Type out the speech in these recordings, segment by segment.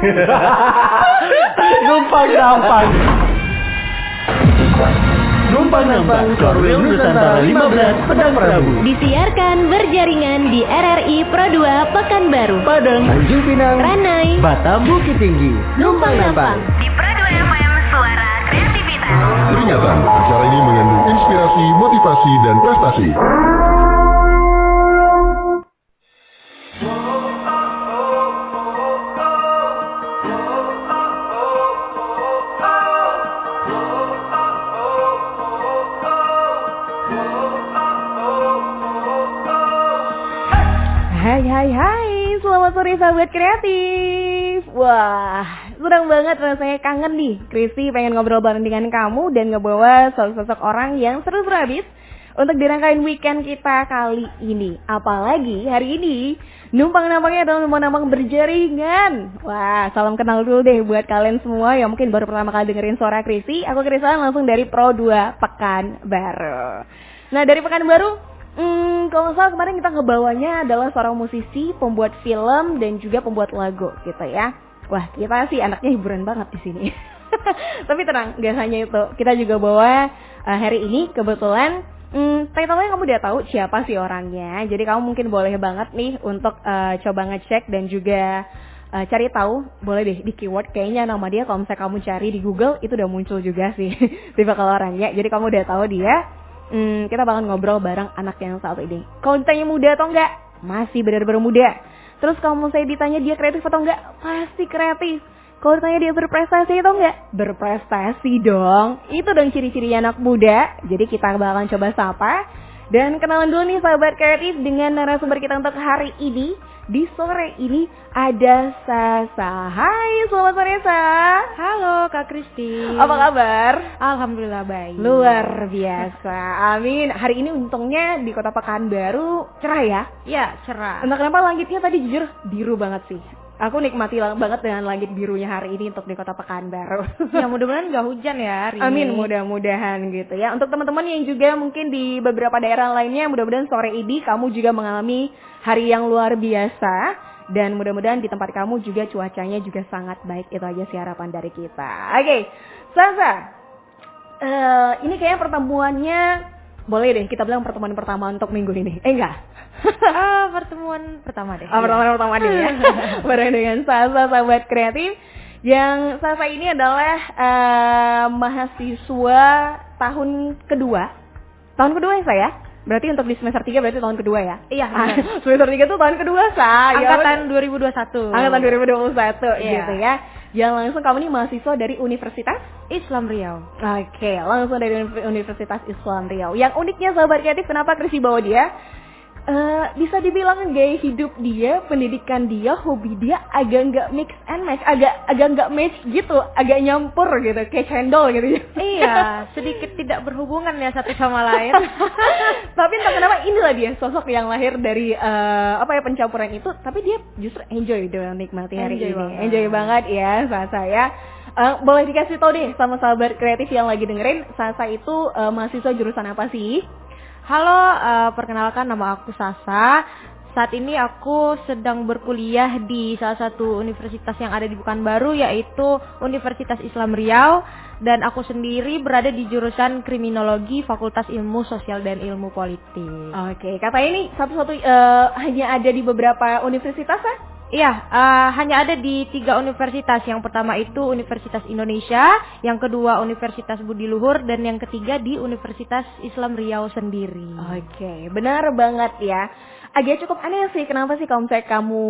Numpang nambang Korwil Nusantara 15 Padang Prabu. Disiarkan berjaringan di RRI Pro 2 Pekanbaru, Padang, Tanjung Pinang, Ranai, Batam, Bukit Tinggi. Numpang nambang di Pro 2 FM, suara kreativitas. Peringatan, acara ini mengandung inspirasi, motivasi, dan prestasi. Hai, selamat sore sahabat kreatif. Wah, senang banget rasanya, kangen nih Krisi pengen ngobrol bareng dengan kamu dan ngebawa sosok orang yang seru-seru habis untuk dirangkain weekend kita kali ini. Apalagi hari ini numpang-nampangnya adalah numpang-nampang berjaringan. Wah, salam kenal dulu deh buat kalian semua yang mungkin baru pertama kali dengerin suara Krisi. Aku Krisa langsung dari Pro 2 Pekanbaru. Nah, dari Pekanbaru, kalau nggak salah kemarin kita ngebawanya adalah seorang musisi, pembuat film, dan juga pembuat lagu gitu ya. Wah, kita sih anaknya hiburan banget di sini. Tapi tenang, nggak hanya itu. Kita juga bawa hari ini kebetulan title-nya kamu udah tahu siapa sih orangnya. Jadi kamu mungkin boleh banget nih untuk coba ngecek dan juga cari tahu. Boleh deh di keyword, kayaknya nama dia kalau misalnya kamu cari di Google itu udah muncul juga sih tipe kalau orangnya. Jadi kamu udah tahu dia. Kita bakal ngobrol bareng anak yang satu ini. Kalau ditanya muda atau enggak, masih benar-benar muda. Terus kalau saya ditanya dia kreatif atau enggak, pasti kreatif. Kalau ditanya dia berprestasi atau enggak, berprestasi dong. Itu dong ciri-cirinya anak muda. Jadi kita bakalan coba sapa dan kenalan dulu nih sahabat kreatif dengan narasumber kita untuk hari ini. Di sore ini ada Sasa. Hai, selamat sore Sa. Halo Kak Kristi. Apa kabar? Alhamdulillah baik. Luar biasa. Amin. Hari ini untungnya di Kota Pekanbaru cerah ya? Ya, cerah. Entah kenapa langitnya tadi jujur biru banget sih. Aku nikmati banget dengan langit birunya hari ini untuk di Kota Pekanbaru. Ya mudah-mudahan nggak hujan ya hari ini. Amin, mudah-mudahan gitu ya. Untuk teman-teman yang juga mungkin di beberapa daerah lainnya, mudah-mudahan sore ini kamu juga mengalami hari yang luar biasa. Dan mudah-mudahan di tempat kamu juga cuacanya juga sangat baik. Itu aja sih harapan dari kita. Oke, Sasa, ini kayaknya pertemuannya, boleh deh kita bilang pertemuan pertama untuk minggu ini. Enggak? Pertemuan pertama deh. Pertemuan pertama deh ya. Bareng dengan Sasa, sahabat kreatif. Yang Sasa ini adalah mahasiswa tahun kedua. Tahun kedua ya saya? Berarti untuk di semester 3 berarti tahun kedua ya? Iya. Semester 3 tuh tahun kedua Sa. Angkatan 2021. Angkatan 2021 Iya. gitu ya. Yang langsung kamu nih mahasiswa dari Universitas Islam Riau. Oke, langsung dari Universitas Islam Riau. Yang uniknya sahabat kreatif, kenapa Krisi bawa dia? Bisa dibilang gaya hidup dia, pendidikan dia, hobi dia agak nggak mix and match, agak nggak match gitu, agak nyampur gitu, kayak cendol gitu. Iya, sedikit tidak berhubungan ya satu sama lain. Tapi entah kenapa inilah dia sosok yang lahir dari pencampuran itu, tapi dia justru enjoy dengan nikmati hari ini. Enjoy banget ya Sasa ya. Boleh dikasih tau deh sama sahabat kreatif yang lagi dengerin, Sasa itu mahasiswa jurusan apa sih? Halo, perkenalkan nama aku Sasa. Saat ini aku sedang berkuliah di salah satu universitas yang ada di Pekanbaru, yaitu Universitas Islam Riau. Dan aku sendiri berada di jurusan Kriminologi, Fakultas Ilmu Sosial dan Ilmu Politik. Oke, katanya ini satu-satu hanya ada di beberapa universitas ya? Iya, hanya ada di 3 universitas. Yang pertama itu Universitas Indonesia, yang kedua Universitas Budi Luhur, dan yang ketiga di Universitas Islam Riau sendiri. Oke, benar banget ya. Agak cukup aneh sih, kenapa sih kalau misalnya kamu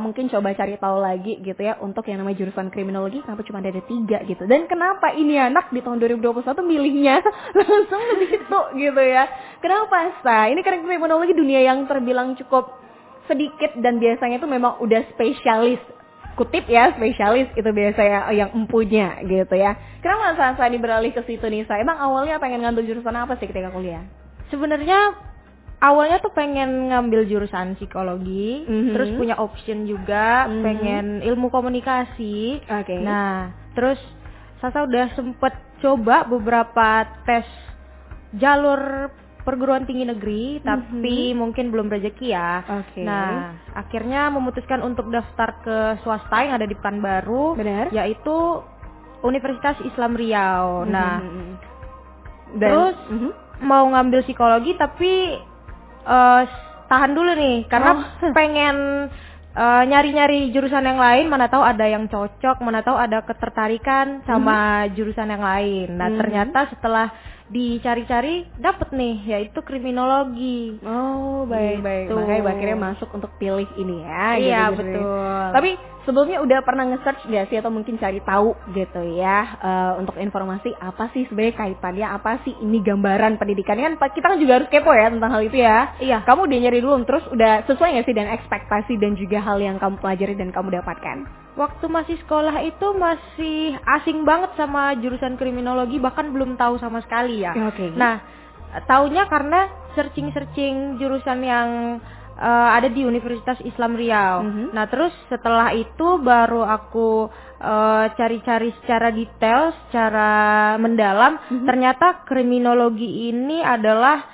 mungkin coba cari tahu lagi gitu ya, untuk yang namanya jurusan kriminologi kenapa cuma ada 3 gitu. Dan kenapa ini anak di tahun 2021 milihnya langsung lebih itu gitu ya. Kenapa Sa? Ini karena kriminologi dunia yang terbilang cukup sedikit dan biasanya itu memang udah spesialis, kutip ya, spesialis itu biasanya yang empunya gitu ya. Kenapa Sasa ini beralih ke situ nih Sa? Emang awalnya pengen ngambil jurusan apa sih ketika kuliah? Sebenarnya awalnya tuh pengen ngambil jurusan psikologi, terus punya option juga pengen ilmu komunikasi. Oke. Nah, terus Sasa udah sempet coba beberapa tes jalur perguruan tinggi negeri, tapi mungkin belum rezeki ya. Oke. Nah, akhirnya memutuskan untuk daftar ke swasta yang ada di Pekanbaru, Benar. yaitu Universitas Islam Riau. Nah, Dan, terus mau ngambil psikologi tapi tahan dulu nih karena pengen nyari-nyari jurusan yang lain, mana tahu ada yang cocok, mana tahu ada ketertarikan sama jurusan yang lain. Nah, ternyata setelah dicari-cari dapet nih, yaitu kriminologi. Oh, baik-baik. Gitu. Makanya akhirnya masuk untuk pilih ini ya. Iya, gitu. betul. Tapi sebelumnya udah pernah nge-search nggak sih atau mungkin cari tahu gitu ya untuk informasi apa sih sebenarnya kaitannya, apa sih ini gambaran pendidikan kan kita kan juga harus kepo ya tentang hal itu ya. Iya. Kamu udah nyari dulu terus udah sesuai nggak sih dan ekspektasi dan juga hal yang kamu pelajari dan kamu dapatkan? Waktu masih sekolah itu masih asing banget sama jurusan kriminologi, bahkan belum tahu sama sekali ya. Oke. Nah, taunya karena searching jurusan yang ada di Universitas Islam Riau. Nah, terus setelah itu baru aku cari-cari secara detail, secara mendalam. Ternyata kriminologi ini adalah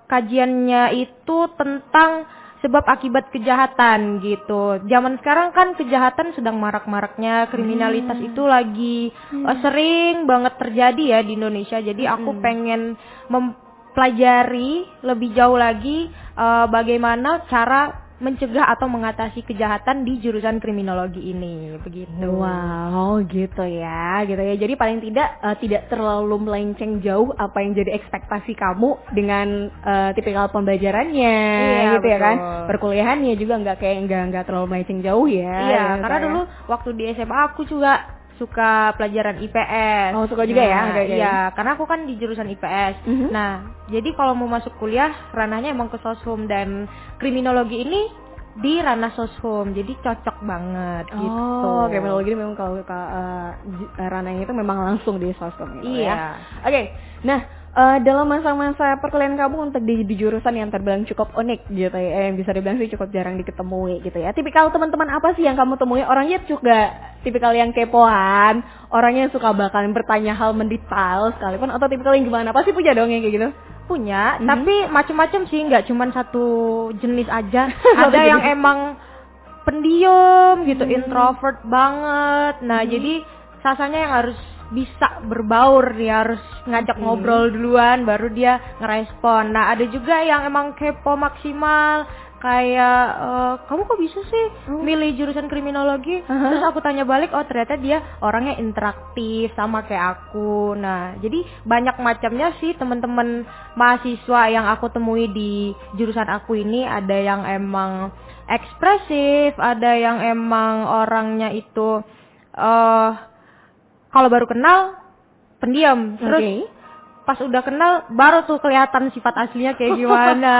kajiannya itu tentang sebab akibat kejahatan gitu. Zaman sekarang kan kejahatan sedang marak-maraknya, kriminalitas itu lagi sering banget terjadi ya di Indonesia. Jadi aku pengen mempelajari lebih jauh lagi bagaimana cara mencegah atau mengatasi kejahatan di jurusan kriminologi ini, begitu. Wow, gitu ya. Jadi paling tidak terlalu melenceng jauh apa yang jadi ekspektasi kamu dengan tipikal pembelajarannya, gitu ya kan. Perkuliahannya juga nggak terlalu melenceng jauh ya. Iya, gitu karena ya. dulu waktu di SMA aku juga suka pelajaran IPS. Oh, suka juga ya? Oke. Iya, karena aku kan di jurusan IPS. Nah, jadi kalau mau masuk kuliah ranahnya emang ke soshum, dan kriminologi ini di ranah soshum, jadi cocok banget gitu. Oh, kriminologi ini memang kalau ranahnya itu memang langsung di soshum gitu Iya. ya. Oke. Nah, dalam masa-masa perkuliahan kamu untuk di jurusan yang terbilang cukup unik gitu ya, yang bisa dibilang sih cukup jarang diketemui gitu ya. Tipikal teman-teman apa sih yang kamu temui? Orangnya juga tipikal yang kepoan, orangnya suka bakalan bertanya hal mendetail sekalipun, atau tipikal yang gimana? Pasti punya dong yang kayak gitu. Punya, tapi macam-macam sih, nggak cuma satu jenis aja. Ada yang emang pendiam gitu, introvert banget. Nah, jadi sasanya yang harus bisa berbaur, dia harus ngajak ngobrol duluan baru dia ngerespon. Nah, ada juga yang emang kepo maksimal, kayak kamu kok bisa sih milih jurusan kriminologi? Terus aku tanya balik, oh ternyata dia orangnya interaktif sama kayak aku. Nah, jadi banyak macamnya sih teman-teman mahasiswa yang aku temui di jurusan aku ini. Ada yang emang ekspresif, ada yang emang orangnya itu kalau baru kenal pendiam, terus pas udah kenal baru tuh kelihatan sifat aslinya kayak gimana.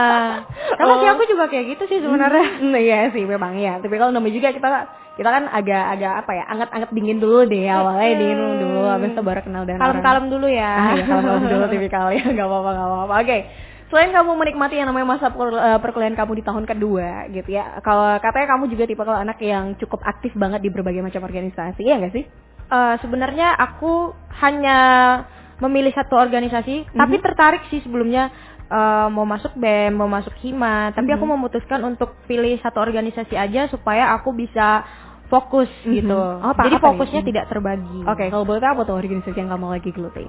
Kalau sih aku juga kayak gitu sih sebenarnya. Iya sih, memang ya. Tapi kalau namanya juga kita kan agak apa ya, anget-anget dingin dulu deh awalnya, dingin dulu, habis itu baru kenal dan Kalem-kalem dulu ya. ya kalem-kalem dulu tipikal ya, nggak apa-apa. Oke. Selain kamu menikmati yang namanya masa perkuliahan kamu di tahun kedua gitu ya, kalau katanya kamu juga tipe kalau anak yang cukup aktif banget di berbagai macam organisasi, ya nggak sih? Sebenarnya aku hanya memilih satu organisasi, tapi tertarik sih sebelumnya mau masuk BEM, mau masuk HIMA, tapi aku memutuskan untuk pilih satu organisasi aja supaya aku bisa fokus gitu. Jadi fokusnya tidak terbagi. Oke, kalau boleh tahu apa tuh organisasi yang kamu lagi geluti?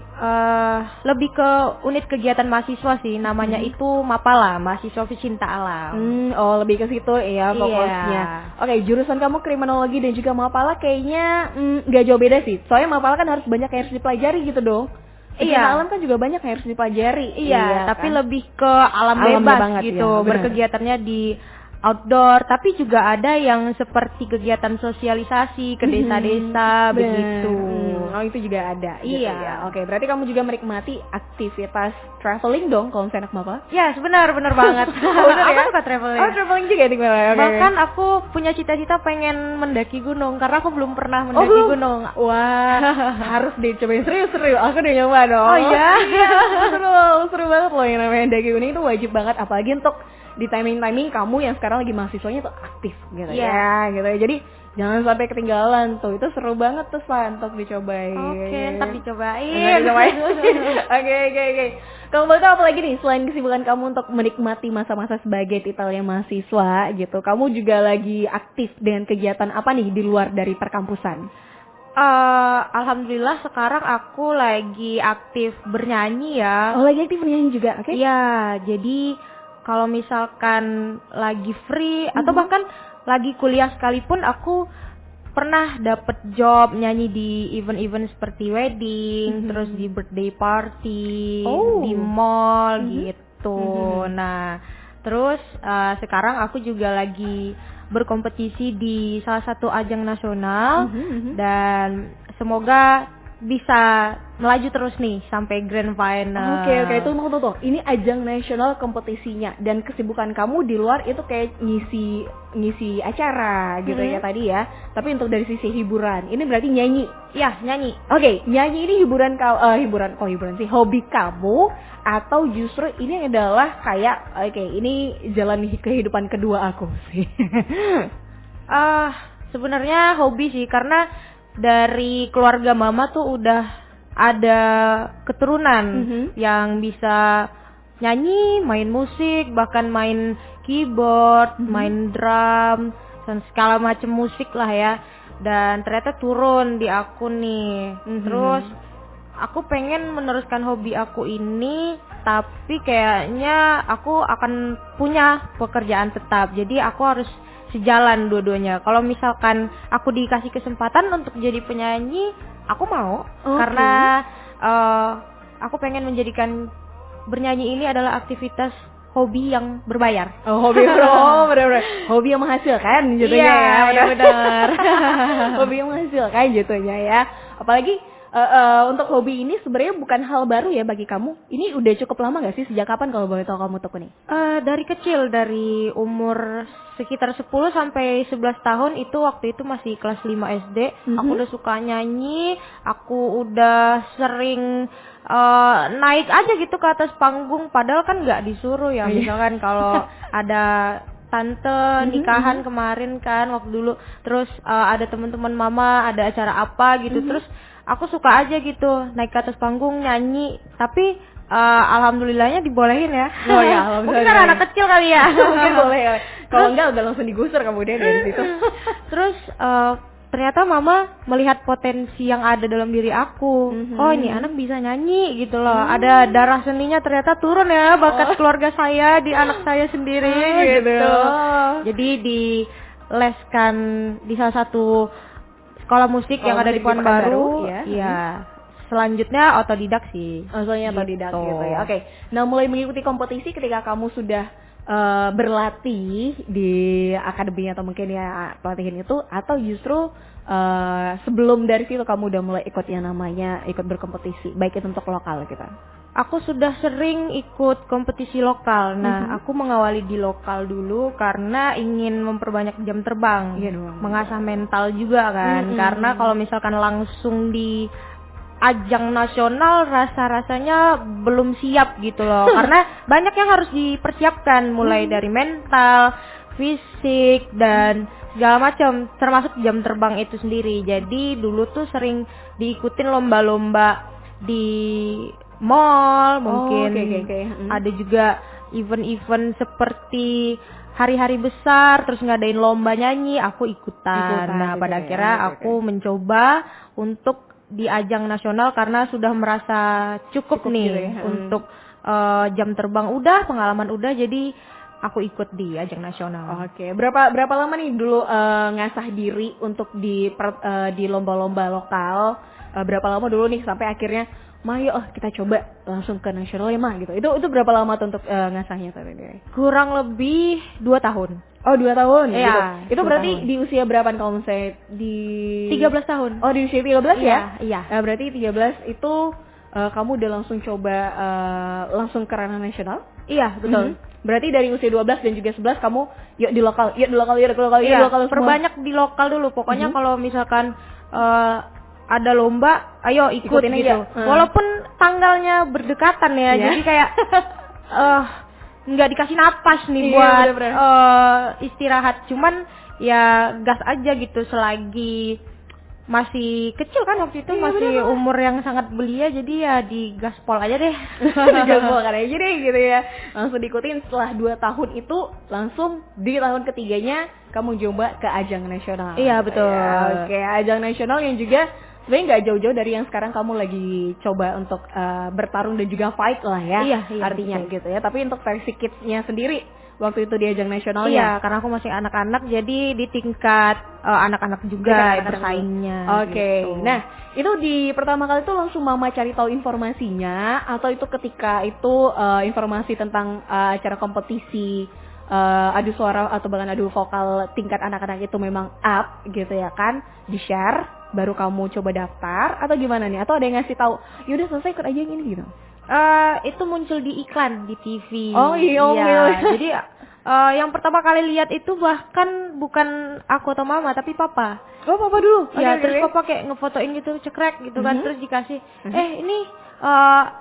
Lebih ke unit kegiatan mahasiswa sih, namanya itu MAPALA, Mahasiswa Pecinta Alam. Oh, lebih ke situ ya fokusnya. Oke, jurusan kamu kriminologi dan juga MAPALA kayaknya nggak jauh beda sih. Soalnya MAPALA kan harus banyak yang harus dipelajari gitu dong. Iya, alam kan juga banyak yang harus dipelajari. Iya, tapi kan? lebih ke alam Alamnya bebas banget, gitu, ya, benar. berkegiatannya di outdoor, tapi juga ada yang seperti kegiatan sosialisasi ke desa-desa begitu. Oh, itu juga ada. Gitu Iya. ya. Oke, berarti kamu juga menikmati aktivitas traveling dong kalau misalnya anak Mapa? Ya, benar banget. Benar Aku ya? suka traveling. Oh, traveling juga di mana? Bahkan aku punya cita-cita pengen mendaki gunung karena aku belum pernah mendaki gunung. Wah, harus dicobain serius. Aku udah nyoba dong. Oh iya? Seru banget loh yang namanya mendaki gunung itu wajib banget, apalagi untuk di timing kamu yang sekarang lagi mahasiswanya tuh aktif gitu Iya. ya gitu ya. Jadi jangan sampai ketinggalan tuh. Itu seru banget tuh Sla untuk dicobain. Oke, ntar dicobain. Ntar dicobain. Oke. Kalau boleh tahu apa lagi nih selain kesibukan kamu untuk menikmati masa-masa sebagai titelnya mahasiswa gitu, kamu juga lagi aktif dengan kegiatan apa nih di luar dari perkampusan? Alhamdulillah sekarang aku lagi aktif bernyanyi ya. Oh, lagi aktif bernyanyi juga, oke? Iya, jadi kalau misalkan lagi free atau bahkan lagi kuliah sekalipun, aku pernah dapet job nyanyi di event-event seperti wedding, terus di birthday party, di mall gitu. Nah, terus sekarang aku juga lagi berkompetisi di salah satu ajang nasional dan semoga bisa melaju terus nih sampai grand final. Oke, tuh. Ini ajang nasional kompetisinya dan kesibukan kamu di luar itu kayak ngisi acara gitu ya tadi ya. Tapi untuk dari sisi hiburan, ini berarti nyanyi. Ya, nyanyi. Oke, nyanyi ini hiburan sih, hobi kamu atau justru ini adalah kayak ini jalan kehidupan kedua aku sih. Sebenarnya hobi sih, karena dari keluarga mama tuh udah ada keturunan yang bisa nyanyi, main musik, bahkan main keyboard, main drum, dan segala macam musik lah ya. Dan ternyata turun di aku nih. Terus aku pengen meneruskan hobi aku ini, tapi kayaknya aku akan punya pekerjaan tetap. Jadi aku harus sejalan dua-duanya. Kalau misalkan aku dikasih kesempatan untuk jadi penyanyi, aku mau. Karena aku pengen menjadikan bernyanyi ini adalah aktivitas hobi yang berbayar. Bener-bener. Hobi yang menghasilkan jatuhnya ya. Benar. Hobi yang menghasilkan jatuhnya ya. Apalagi untuk hobi ini sebenarnya bukan hal baru ya bagi kamu. Ini udah cukup lama gak sih? Sejak kapan kalau boleh tahu kamu tekuni? Dari kecil, dari umur sekitar 10 sampai 11 tahun itu, waktu itu masih kelas 5 SD. Aku udah suka nyanyi, aku udah sering naik aja gitu ke atas panggung, padahal kan nggak disuruh ya. Misalkan kalau ada tante nikahan kemarin kan waktu dulu, terus ada teman-teman mama ada acara apa gitu, terus aku suka aja gitu naik ke atas panggung nyanyi, tapi alhamdulillahnya dibolehin ya. Oh ya, mungkin karena anak kecil kali ya. Mungkin boleh ya. Kalau enggak udah langsung digusur kemudian dari situ. Terus ternyata mama melihat potensi yang ada dalam diri aku. Oh, ini anak bisa nyanyi gitu loh. Ada darah seninya ternyata turun ya, bakat keluarga saya di anak saya sendiri gitu. Jadi dileskan di salah satu sekolah musik yang ada di Pekanbaru. Iya. Selanjutnya otodidak sih. Soalnya otodidak gitu ya. Oke. Nah, mulai mengikuti kompetisi ketika kamu sudah berlatih di akademi atau mungkin ya pelatihan itu, atau justru sebelum dari situ kamu udah mulai ikut yang namanya ikut berkompetisi baik itu untuk lokal gitu? Aku sudah sering ikut kompetisi lokal. Nah, aku mengawali di lokal dulu karena ingin memperbanyak jam terbang, mengasah mental juga kan. Karena kalau misalkan langsung di ajang nasional rasanya belum siap gitu loh. Karena banyak yang harus dipersiapkan, mulai dari mental, fisik, dan segala macam, termasuk jam terbang itu sendiri. Jadi dulu tuh sering diikutin lomba-lomba di mall, mungkin ada juga event-event seperti hari-hari besar, terus ngadain lomba nyanyi, aku ikutan. Nah, pada akhirnya aku mencoba untuk di ajang nasional karena sudah merasa cukup nih gitu ya. Untuk jam terbang udah, pengalaman udah, jadi aku ikut di ajang nasional. Oke. Berapa lama nih dulu ngasah diri untuk di lomba-lomba lokal? Berapa lama dulu nih sampai akhirnya Mayo kita coba langsung ke nasional ya mah gitu. Itu berapa lama tuh untuk ngasahnya tadi? Kurang lebih 2 tahun. Oh, 2 tahun iya, gitu. Itu berarti tahun. Di usia berapa kalau misalnya di 13 tahun. Oh, di usia 13 ya? Iya. Nah, berarti 13 itu kamu udah langsung coba langsung ke ranah nasional? Iya, betul. Berarti dari usia 12 dan juga 11 kamu yuk di lokal. Perbanyak di lokal dulu. Pokoknya kalau misalkan ada lomba, ayo ikutin gitu. Walaupun tanggalnya berdekatan ya, jadi kayak nggak dikasih napas nih Iya, buat bener-bener. istirahat. Cuman ya gas aja gitu selagi masih kecil kan waktu itu, Iya, masih bener-bener. umur yang sangat belia, jadi ya digaspol aja deh. Digaspol kan aja deh gitu ya. Langsung diikutin setelah 2 tahun itu, langsung di tahun ketiganya kamu coba ke ajang nasional. Iya, betul. Ya, oke, ajang nasional yang juga sebenarnya nggak jauh-jauh dari yang sekarang kamu lagi coba untuk bertarung dan juga fight lah ya. Iya, artinya betul. gitu ya. Tapi untuk versi kidsnya sendiri waktu itu di ajang nasional Iya, ya. karena aku masih anak-anak, jadi di tingkat anak-anak juga Anak-anak bersaingnya. Oke, gitu. nah itu di pertama kali itu langsung mama cari tahu informasinya, atau itu ketika itu informasi tentang acara kompetisi adu suara atau bahkan adu vokal tingkat anak-anak itu memang up gitu ya kan, di share, baru kamu coba daftar atau gimana nih? Atau ada yang ngasih tahu, yaudah selesai ikut aja yang ini gitu? Itu muncul di iklan di TV. Oh, iya. Jadi yang pertama kali lihat itu bahkan bukan aku atau mama tapi papa. Oh, papa dulu? Ya, Oke, terus oke. papa kayak ngefotoin gitu, cekrek gitu kan, Mhm. terus dikasih, ini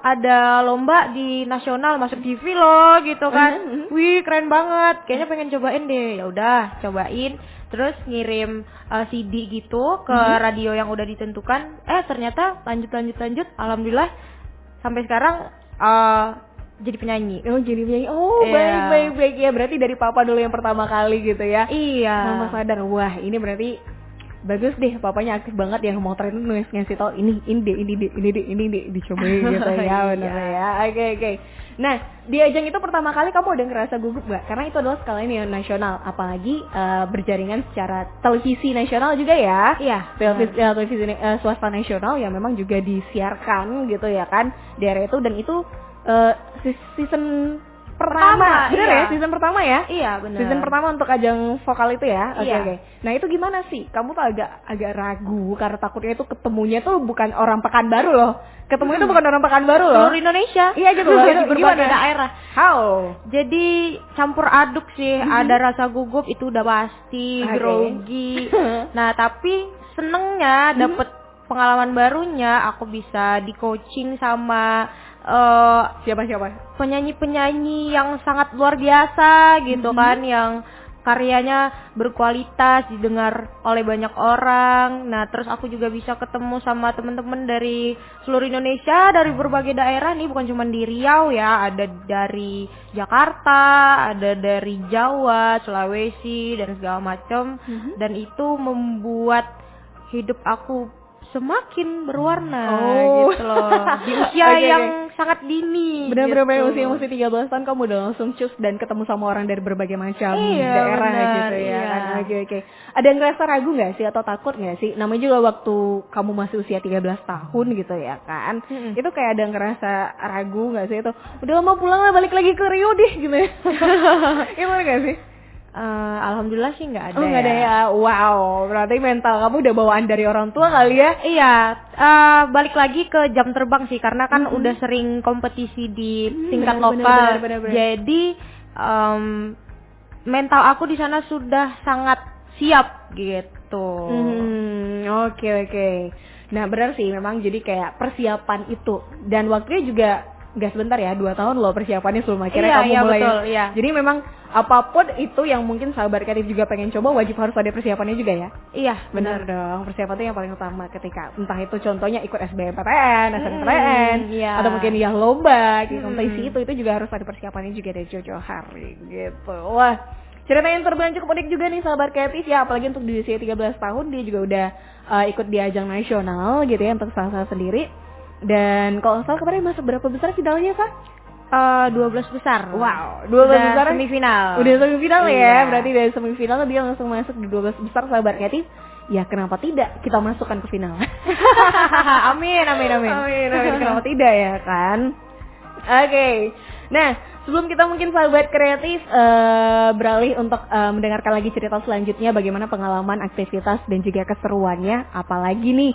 ada lomba di nasional masuk TV loh gitu kan. Wih, keren banget. Kayaknya pengen cobain deh. Ya udah, cobain. Terus ngirim CD gitu ke radio yang udah ditentukan. Ternyata lanjut. Alhamdulillah sampai sekarang jadi penyanyi. Oh, jadi penyanyi. Oh, Iya. baik ya. Berarti dari papa dulu yang pertama kali gitu ya. Iya. Mama sadar, wah ini berarti bagus deh, papanya aktif banget ya, mau tren itu ngasih tau ini deh dicobain gitu ya, benar ya. Oke. Nah, di ajang itu pertama kali kamu udah ngerasa gugup gak? Karena itu adalah skala ini nasional, apalagi berjaringan secara televisi nasional juga ya. Iya. Televisi swasta nasional yang memang juga disiarkan gitu ya kan di area itu, dan itu season pertama, bener iya. ya, season pertama ya? Iya, benar. Season pertama untuk ajang vokal itu ya. Oke. Iya. Nah, itu gimana sih? Kamu tuh agak ragu karena takutnya itu ketemunya tuh bukan orang Pekanbaru loh. Ketemunya tuh bukan orang Pekanbaru loh. Seluruh Indonesia. Iya gitu loh. Di Itu berbagai gimana? daerah. How? Jadi campur aduk sih, ada rasa gugup itu udah pasti, Oke. grogi. Nah, tapi senengnya dapet pengalaman barunya, aku bisa di coaching sama Siapa? penyanyi-penyanyi yang sangat luar biasa gitu kan, yang karyanya berkualitas, didengar oleh banyak orang. Nah, terus aku juga bisa ketemu sama teman-teman dari seluruh Indonesia, dari berbagai daerah nih, bukan cuma di Riau ya, ada dari Jakarta, ada dari Jawa, Sulawesi dan segala macam. Dan itu membuat hidup aku semakin berwarna Oh. gitu loh. Di usia Oke. yang sangat dini. Bener-bener gitu. usia 13 tahun kamu udah langsung cus dan ketemu sama orang dari berbagai macam Iya, daerah bener, gitu ya iya. kan. Oke. Ada yang ngerasa ragu nggak sih atau takut nggak sih? Namanya juga waktu kamu masih usia 13 tahun gitu ya kan. Itu kayak ada yang ngerasa ragu nggak sih itu? Udah lama pulang lah, balik lagi ke Rio deh gitu ya. Gimana nggak sih? Alhamdulillah sih nggak ada. Oh, nggak ada ya. Wow, berarti mental kamu udah bawaan dari orang tua kali ya. Iya, balik lagi ke jam terbang sih, karena kan udah sering kompetisi di tingkat bener, lokal. bener. Jadi mental aku di sana sudah sangat siap gitu. Oke. Nah, benar sih, memang jadi kayak persiapan itu, dan waktunya juga gak sebentar ya, 2 tahun loh persiapannya sebelum akhirnya kamu mulai. Betul, iya. Jadi memang apapun itu yang mungkin sahabat kreatif juga pengen coba, wajib harus ada persiapannya juga ya. Iya, Benar dong, persiapan itu yang paling utama ketika entah itu contohnya ikut SBMPTN, SNMPTN, iya. atau mungkin ya lomba, gitu, kompetisi itu juga harus ada persiapannya juga dari jauh-jauh hari gitu. Wah, cerita yang terbilang cukup unik juga nih sahabat kreatif ya, apalagi untuk di usia 13 tahun dia juga udah ikut di ajang nasional gitu ya untuk Salsa sendiri. Dan kalau salah kemarin masuk berapa besar finalnya, Sa? 12 besar. Wow, 12 Udah besar semifinal. Udah semifinal ya, Iya. berarti dari semifinal dia langsung masuk di 12 besar sahabat kreatif. Ya kenapa tidak kita masukkan ke final? Amin. Amin. Kenapa tidak ya kan? Oke. Nah, sebelum kita mungkin sahabat kreatif beralih untuk mendengarkan lagi cerita selanjutnya bagaimana pengalaman, aktivitas dan juga keseruannya, apalagi nih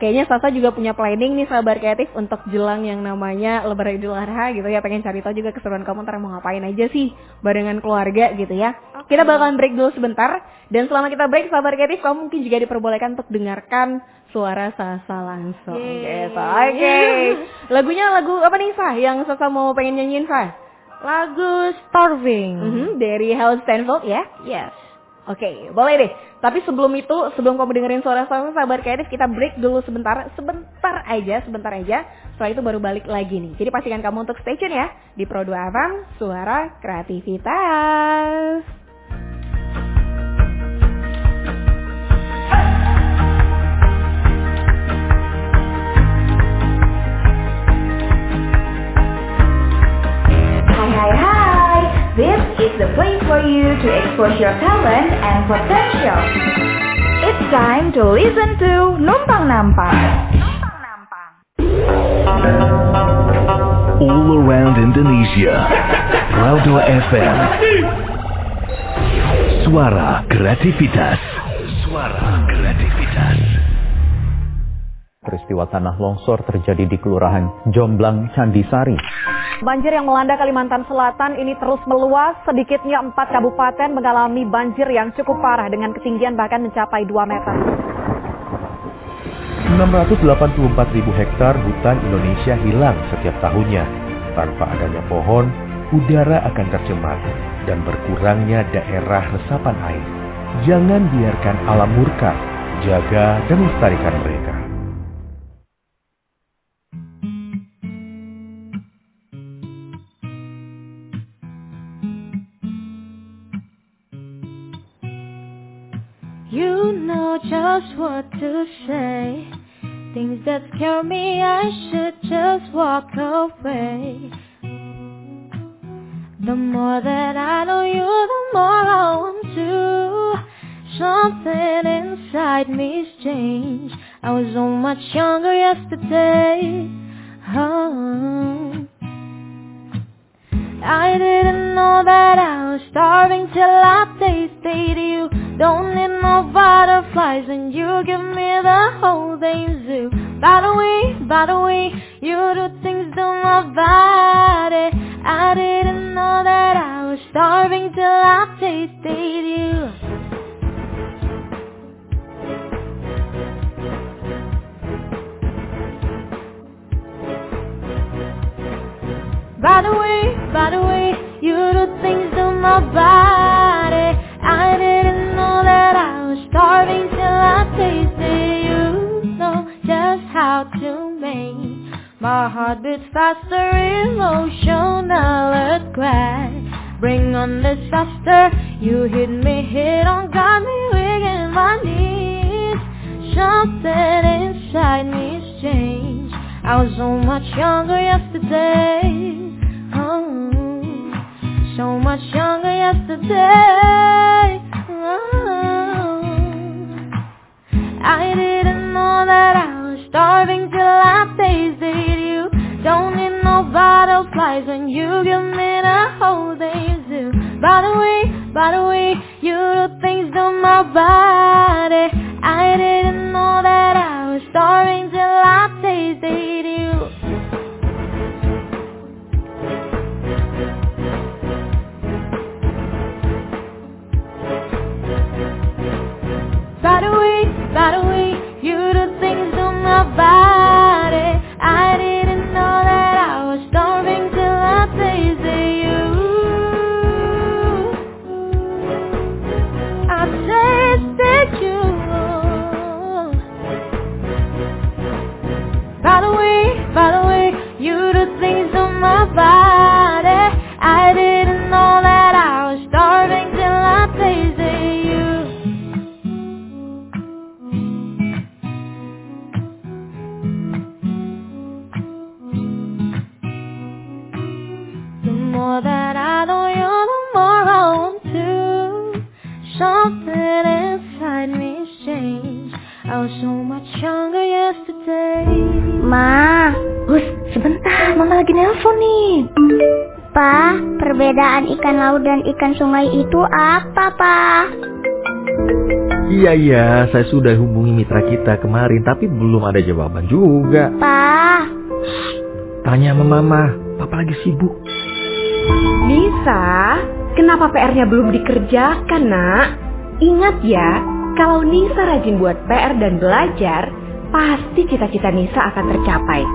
kayaknya Sasa juga punya planning nih sahabat kreatif untuk jelang yang namanya Lebaran Idul Adha gitu ya, pengen cari tahu juga keseruan kamu ntar mau ngapain aja sih barengan keluarga gitu ya. Kita bakalan break dulu sebentar, dan selama kita break sahabat kreatif kamu mungkin juga diperbolehkan untuk dengarkan suara Sasa langsung gitu. Oke. Lagunya lagu apa nih, Sa? Yang Sasa mau pengen nyanyiin, Sa? Lagu Starving. Dari Harold Steinfeld ya? Yes. Oke, boleh deh. Tapi sebelum itu, sebelum kamu dengerin suara-suara sahabat kreatif, kita break dulu sebentar aja. Setelah itu baru balik lagi nih. Jadi pastikan kamu untuk stay tune ya di Pro 2 FM, Suara Kreativitas. Hai, this is the place for you to expose your talent and potential. It's time to listen to Numpang Nampang. All around Indonesia, Pro 2 FM. Suara Kreativitas. Peristiwa tanah longsor terjadi di Kelurahan Jomblang, Candisari. Banjir yang melanda Kalimantan Selatan ini terus meluas. Sedikitnya 4 kabupaten mengalami banjir yang cukup parah dengan ketinggian bahkan mencapai 2 meter. 684.000 hektar hutan Indonesia hilang setiap tahunnya. Tanpa adanya pohon, udara akan tercemar dan berkurangnya daerah resapan air. Jangan biarkan alam murka, jaga dan lestarikan mereka. You know just what to say. Things that scare me, I should just walk away. The more that I know you, the more I want to. Something inside me's changed. I was so much younger yesterday. Oh. I didn't know that I was starving till I tasted you. Don't need no butterflies when you give me the whole damn zoo. By the way, you do things to my body. I didn't know that I was starving till I tasted you. By the way, you do things to my body. I didn't know that I was starving till I tasted you. Know just how to make my heart beat faster, emotional earthquake. Bring on disaster, you hit me head on, got me weak in my knees. Something inside me's changed. I was so much younger yesterday. So much younger yesterday. Oh. I didn't know that I was starving till I tasted you. Don't need no butterflies when you give me the whole day zoo. By the way, you do things to my body. I didn't know that I was starving till I tasted you. By the way, you do things to my body. I didn't know that I was starving till I tasted you. I tasted you. By the way, you do things to my body. I didn't know that I was starving till I tasted you. The more that I know you, the more I want to. Something inside me's changed. I was so much younger yesterday. Ma, sebentar, Mama lagi nelpon nih. Pa, perbedaan ikan laut dan ikan sungai itu apa, Pa? Iya, saya sudah hubungi mitra kita kemarin, tapi belum ada jawaban juga. Pa, Tanya sama Mama, Papa lagi sibuk. Nisa, kenapa PR-nya belum dikerjakan, Nak? Ingat ya, kalau Nisa rajin buat PR dan belajar, pasti cita-cita Nisa akan tercapai.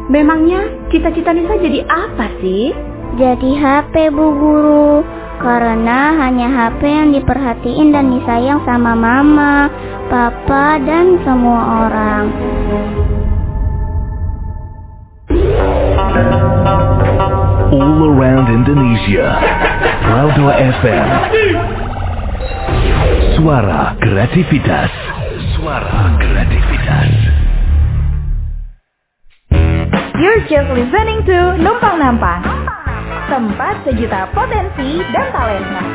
Memangnya cita-cita Nisa jadi apa sih? Jadi HP Bu Guru, karena hanya HP yang diperhatiin dan disayang sama mama, papa, dan semua orang. All around Indonesia, Raudo FM. Suara kreativitas. Suara kreativitas. You're just listening to Numpang Nampang, tempat sejuta potensi dan talenta.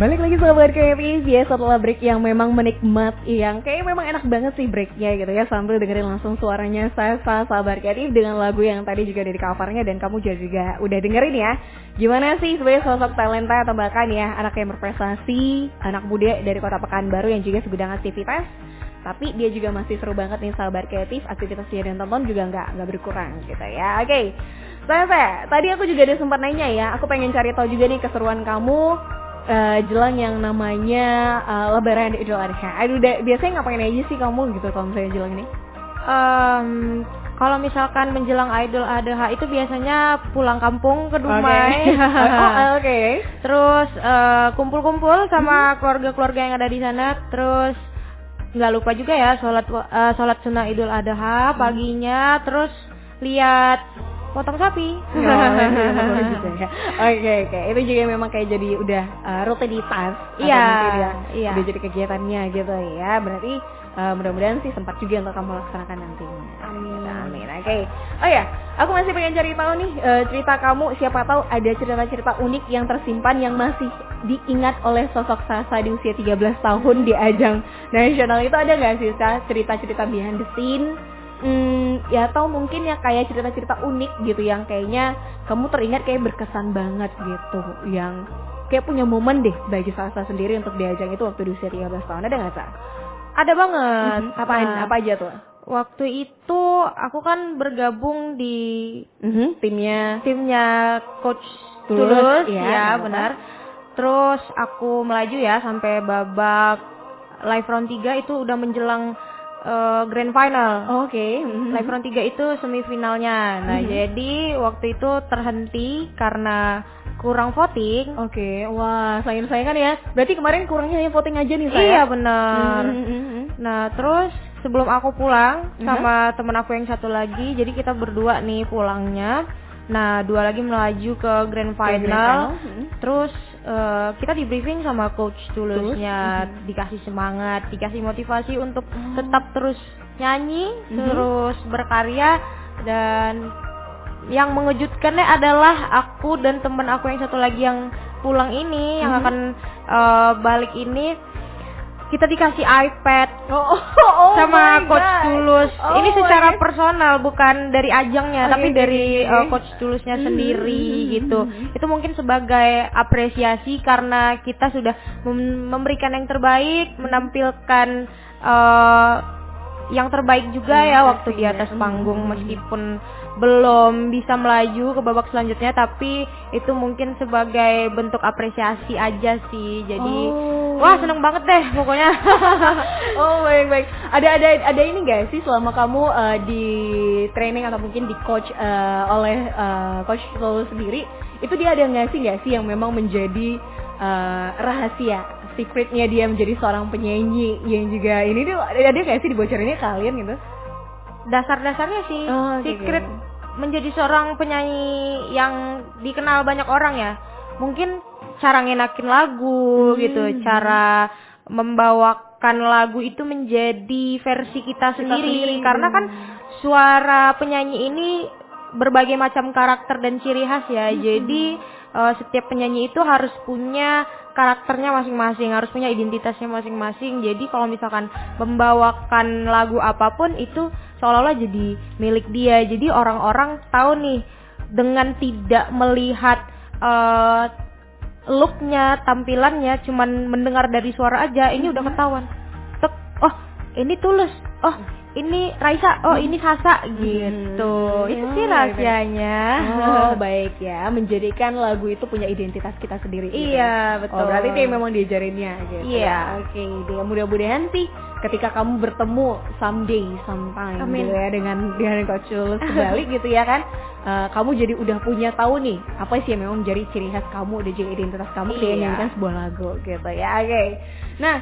Balik lagi sahabat kreatif ya, setelah break yang memang menikmati, yang kayak memang enak banget sih breaknya gitu ya, sambil dengerin langsung suaranya Sasa sahabat kreatif dengan lagu yang tadi juga dari covernya dan kamu juga udah dengerin ya. Gimana sih sebagai sosok talenta atau bahkan ya anak yang berprestasi, anak muda dari Kota Pekanbaru yang juga sedang aktivitas, tapi dia juga masih seru banget nih sahabat kreatif, aktivitasnya dan tonton juga nggak berkurang gitu ya. Oke, Sasa, tadi aku juga ada sempat nanya ya, aku pengen cari tahu juga nih keseruan kamu jelang yang namanya Lebaran Idul Adha. Aduh, biasanya ngapain aja sih kamu gitu kalau misalnya jelang ini? Kalau misalkan menjelang Idul Adha itu biasanya pulang kampung ke Dumai. Oke. Terus kumpul-kumpul sama keluarga-keluarga yang ada di sana. Terus nggak lupa juga ya sholat sunnah Idul Adha paginya. Terus lihat potong sapi. Oke. Itu juga memang kayak jadi udah rutinitas. Iya. Udah jadi kegiatannya gitu ya. Berarti mudah-mudahan sih sempat juga untuk kamu laksanakan nantinya. Amin. Oke. Oh ya, aku masih pengen cari tahu nih cerita kamu. Siapa tahu ada cerita-cerita unik yang tersimpan yang masih diingat oleh sosok Sasa di usia 13 tahun di ajang nasional itu. Ada nggak sih cerita-cerita behind the scene? Ya atau mungkin ya kayak cerita-cerita unik gitu yang kayaknya kamu teringat kayak berkesan banget gitu, yang kayak punya momen deh bagi Sasa sendiri untuk di ajang itu waktu di usia 13 tahun. Ada nggak, Sa? Ada banget. Apa aja tuh? Waktu itu aku kan bergabung di timnya Coach Tulus ya benar. Terus aku melaju ya sampai babak live round 3 itu udah menjelang grand final. Oke. Live round 3 itu semifinalnya. Nah, jadi waktu itu terhenti karena kurang voting. Oke. Wah, sayang-sayangan ya. Berarti kemarin kurangnya hanya voting aja nih, saya. Iya, benar. Nah, terus sebelum aku pulang sama temen aku yang satu lagi, jadi kita berdua nih pulangnya. Nah, dua lagi melaju ke grand final. Terus kita di briefing sama Coach Tulusnya, dikasih semangat, dikasih motivasi untuk tetap terus nyanyi, terus berkarya. Dan yang mengejutkannya adalah aku dan teman aku yang satu lagi yang pulang ini, yang akan balik ini, kita dikasih iPad sama Coach Tulus. Ini secara personal, bukan dari ajangnya, tapi dari Coach Tulusnya sendiri gitu. Itu mungkin sebagai apresiasi karena kita sudah memberikan yang terbaik, menampilkan yang terbaik juga ya waktu di atas panggung, meskipun belum bisa melaju ke babak selanjutnya, tapi itu mungkin sebagai bentuk apresiasi aja sih. Jadi wah, seneng banget deh pokoknya. Oh, baik. Ada ini guys sih selama kamu di training atau mungkin di coach oleh Coach Tulus sendiri, itu dia ada nggak sih yang memang menjadi rahasia secretnya dia menjadi seorang penyanyi yang juga ini tuh ada nggak sih dibocorinnya kalian gitu? Dasar-dasarnya sih secret menjadi seorang penyanyi yang dikenal banyak orang ya. Mungkin cara ngenakin lagu gitu, cara membawakan lagu itu menjadi versi kita sendiri. Karena kan suara penyanyi ini berbagai macam karakter dan ciri khas ya. Jadi setiap penyanyi itu harus punya karakternya masing-masing, harus punya identitasnya masing-masing. Jadi kalau misalkan membawakan lagu apapun itu seolah-olah jadi milik dia. Jadi orang-orang tahu nih dengan tidak melihat looknya, tampilannya, cuman mendengar dari suara aja, ini udah ketahuan. Oh, ini Tulus. Oh, ini Raisa, oh ini Sasa gitu. Itu sih rahasianya. Oh baik ya, menjadikan lagu itu punya identitas kita sendiri. Gitu. Iya betul. Oh berarti dia memang diajarinnya gitu. Iya. Oke deh, mudah-mudahan sih ketika kamu bertemu sometime Amin. gitu ya dengan Coach Jules kembali gitu ya kan. Kamu jadi udah punya tahu nih apa sih yang memang menjadi ciri khas kamu, udah jadi identitas kamu ketika nyanyikan sebuah lagu gitu ya. Oke. Nah,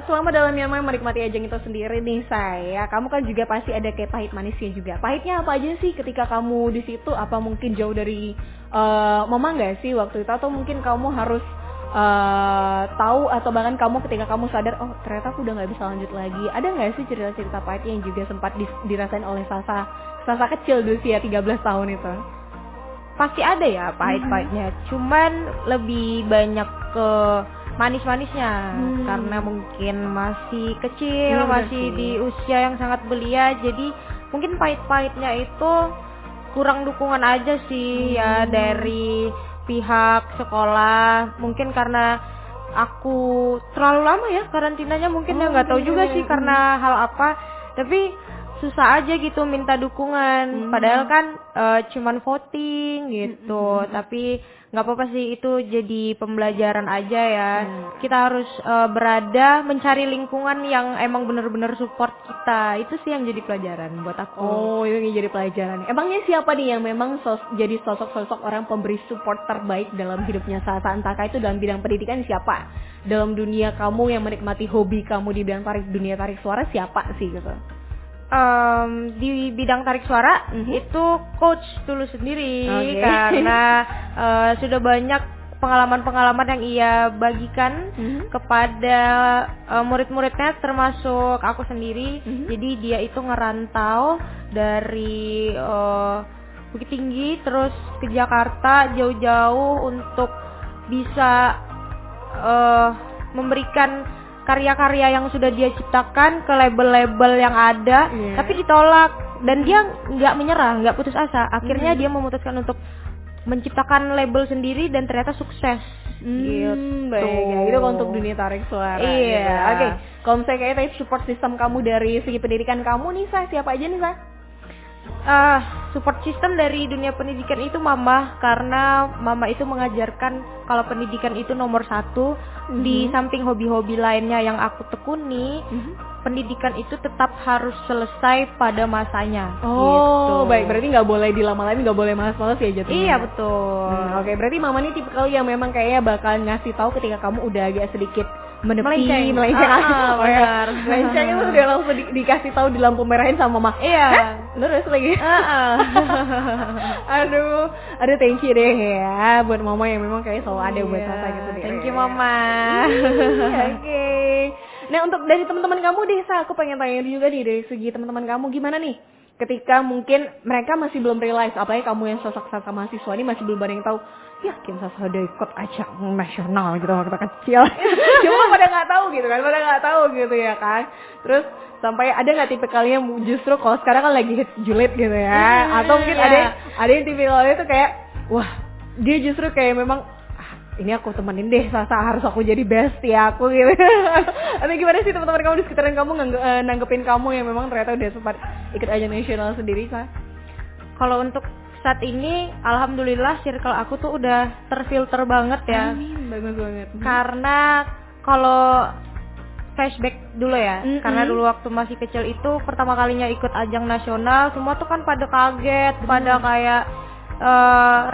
selama dalam yang menikmati ajang itu sendiri nih saya, kamu kan juga pasti ada kayak pahit manisnya juga. Pahitnya apa aja sih ketika kamu di situ? Apa mungkin jauh dari mama nggak sih waktu itu, atau mungkin kamu harus tahu, atau bahkan kamu ketika kamu sadar oh ternyata aku udah nggak bisa lanjut lagi? Ada nggak sih cerita-cerita pahit yang juga sempat dirasain oleh Sasa kecil di usia 13 tahun itu? Pasti ada ya pahit-pahitnya, cuman lebih banyak ke manis-manisnya karena mungkin masih kecil, masih di usia yang sangat belia, jadi mungkin pahit-pahitnya itu kurang dukungan aja sih ya dari pihak sekolah. Mungkin karena aku terlalu lama ya karantinanya, mungkin ya nggak tahu juga sih karena hal apa, tapi susah aja gitu minta dukungan. Padahal kan cuman voting gitu, tapi nggak apa-apa sih, itu jadi pembelajaran aja ya. Kita harus berada mencari lingkungan yang emang bener-bener support kita. Itu sih yang jadi pelajaran buat aku. Oh, itu yang jadi pelajaran. Emangnya siapa nih yang memang jadi sosok-sosok orang pemberi support terbaik dalam hidupnya Sasa? Entahkah itu dalam bidang pendidikan siapa? Dalam dunia kamu yang menikmati hobi kamu di bidang dunia tarik suara siapa sih gitu? Di bidang tarik suara itu Coach Tulus sendiri, karena sudah banyak pengalaman-pengalaman yang ia bagikan kepada murid-muridnya termasuk aku sendiri. Jadi dia itu ngerantau dari Bukit Tinggi terus ke Jakarta jauh-jauh untuk bisa memberikan karya-karya yang sudah dia ciptakan ke label-label yang ada, tapi ditolak, dan dia nggak menyerah, nggak putus asa. Akhirnya dia memutuskan untuk menciptakan label sendiri dan ternyata sukses. Gitu. Baik ya, itu untuk dunia tarik suara. Iya. Gitu. Oke, kalau misalnya kayak tadi support system kamu dari segi pendidikan kamu nih, siapa aja nih, Support system dari dunia pendidikan itu mama, karena mama itu mengajarkan kalau pendidikan itu nomor satu. Di samping hobi-hobi lainnya yang aku tekuni, pendidikan itu tetap harus selesai pada masanya. Oh, gitu. Baik, berarti nggak boleh dilama-lamain, nggak boleh malas-malas ya jatuhnya. Iya betul. Oke, berarti mama nih tipikal yang memang kayaknya bakal ngasih tahu ketika kamu udah agak sedikit melenceng. Benar. Melenceng itu udah langsung dikasih tahu, di lampu merahin sama mama. Iya. Terus lagi. Aduh, thank you deh ya buat mama yang memang kayak selalu ada buat Sasa gitu deh. Thank you mama. Oke. Nah, untuk dari teman-teman kamu deh, aku pengen tanya juga nih dari segi teman-teman kamu gimana nih? Ketika mungkin mereka masih belum realize, apalagi kamu yang sosok Sasa mahasiswa ini masih belum ada yang tahu, yakin Sasa udah ikut ajang nasional gitu waktu kecil. Cuma pada nggak tahu gitu kan, ya kan. Terus sampai ada nggak tipikalnya justru kalau sekarang kan lagi hit julid gitu ya, atau mungkin ada yang tipikalnya tuh kayak wah dia justru kayak memang ini aku temenin deh Sasa, harus aku jadi bestie aku gitu. Atau gimana sih teman-teman kamu di sekitaran kamu nanggepin kamu yang memang ternyata udah sempat ikut ajang nasional sendiri, Sa? Kalau untuk saat ini alhamdulillah circle aku tuh udah terfilter banget ya. Amin, bagus banget. Karena kalau flashback dulu ya, karena dulu waktu masih kecil itu pertama kalinya ikut ajang nasional, semua tuh kan pada kaget, pada kayak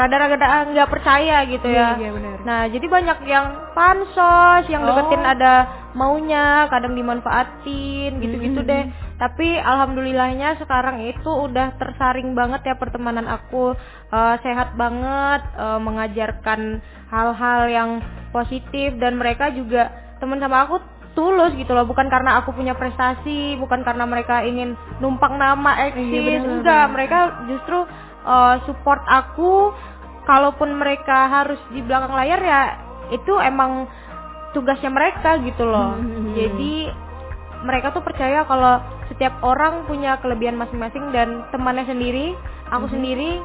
rada-rada nggak percaya gitu ya. Iya, benar. Nah jadi banyak yang pansos, yang deketin ada maunya, kadang dimanfaatin gitu-gitu deh. Tapi alhamdulillahnya sekarang itu udah tersaring banget ya pertemanan aku, sehat banget, mengajarkan hal-hal yang positif, dan mereka juga teman sama aku tulus gitu loh, bukan karena aku punya prestasi, bukan karena mereka ingin numpang nama eksis, enggak, mereka justru support aku. Kalaupun mereka harus di belakang layar ya itu emang tugasnya mereka gitu loh. Jadi mereka tuh percaya kalau setiap orang punya kelebihan masing-masing, dan temannya sendiri, aku sendiri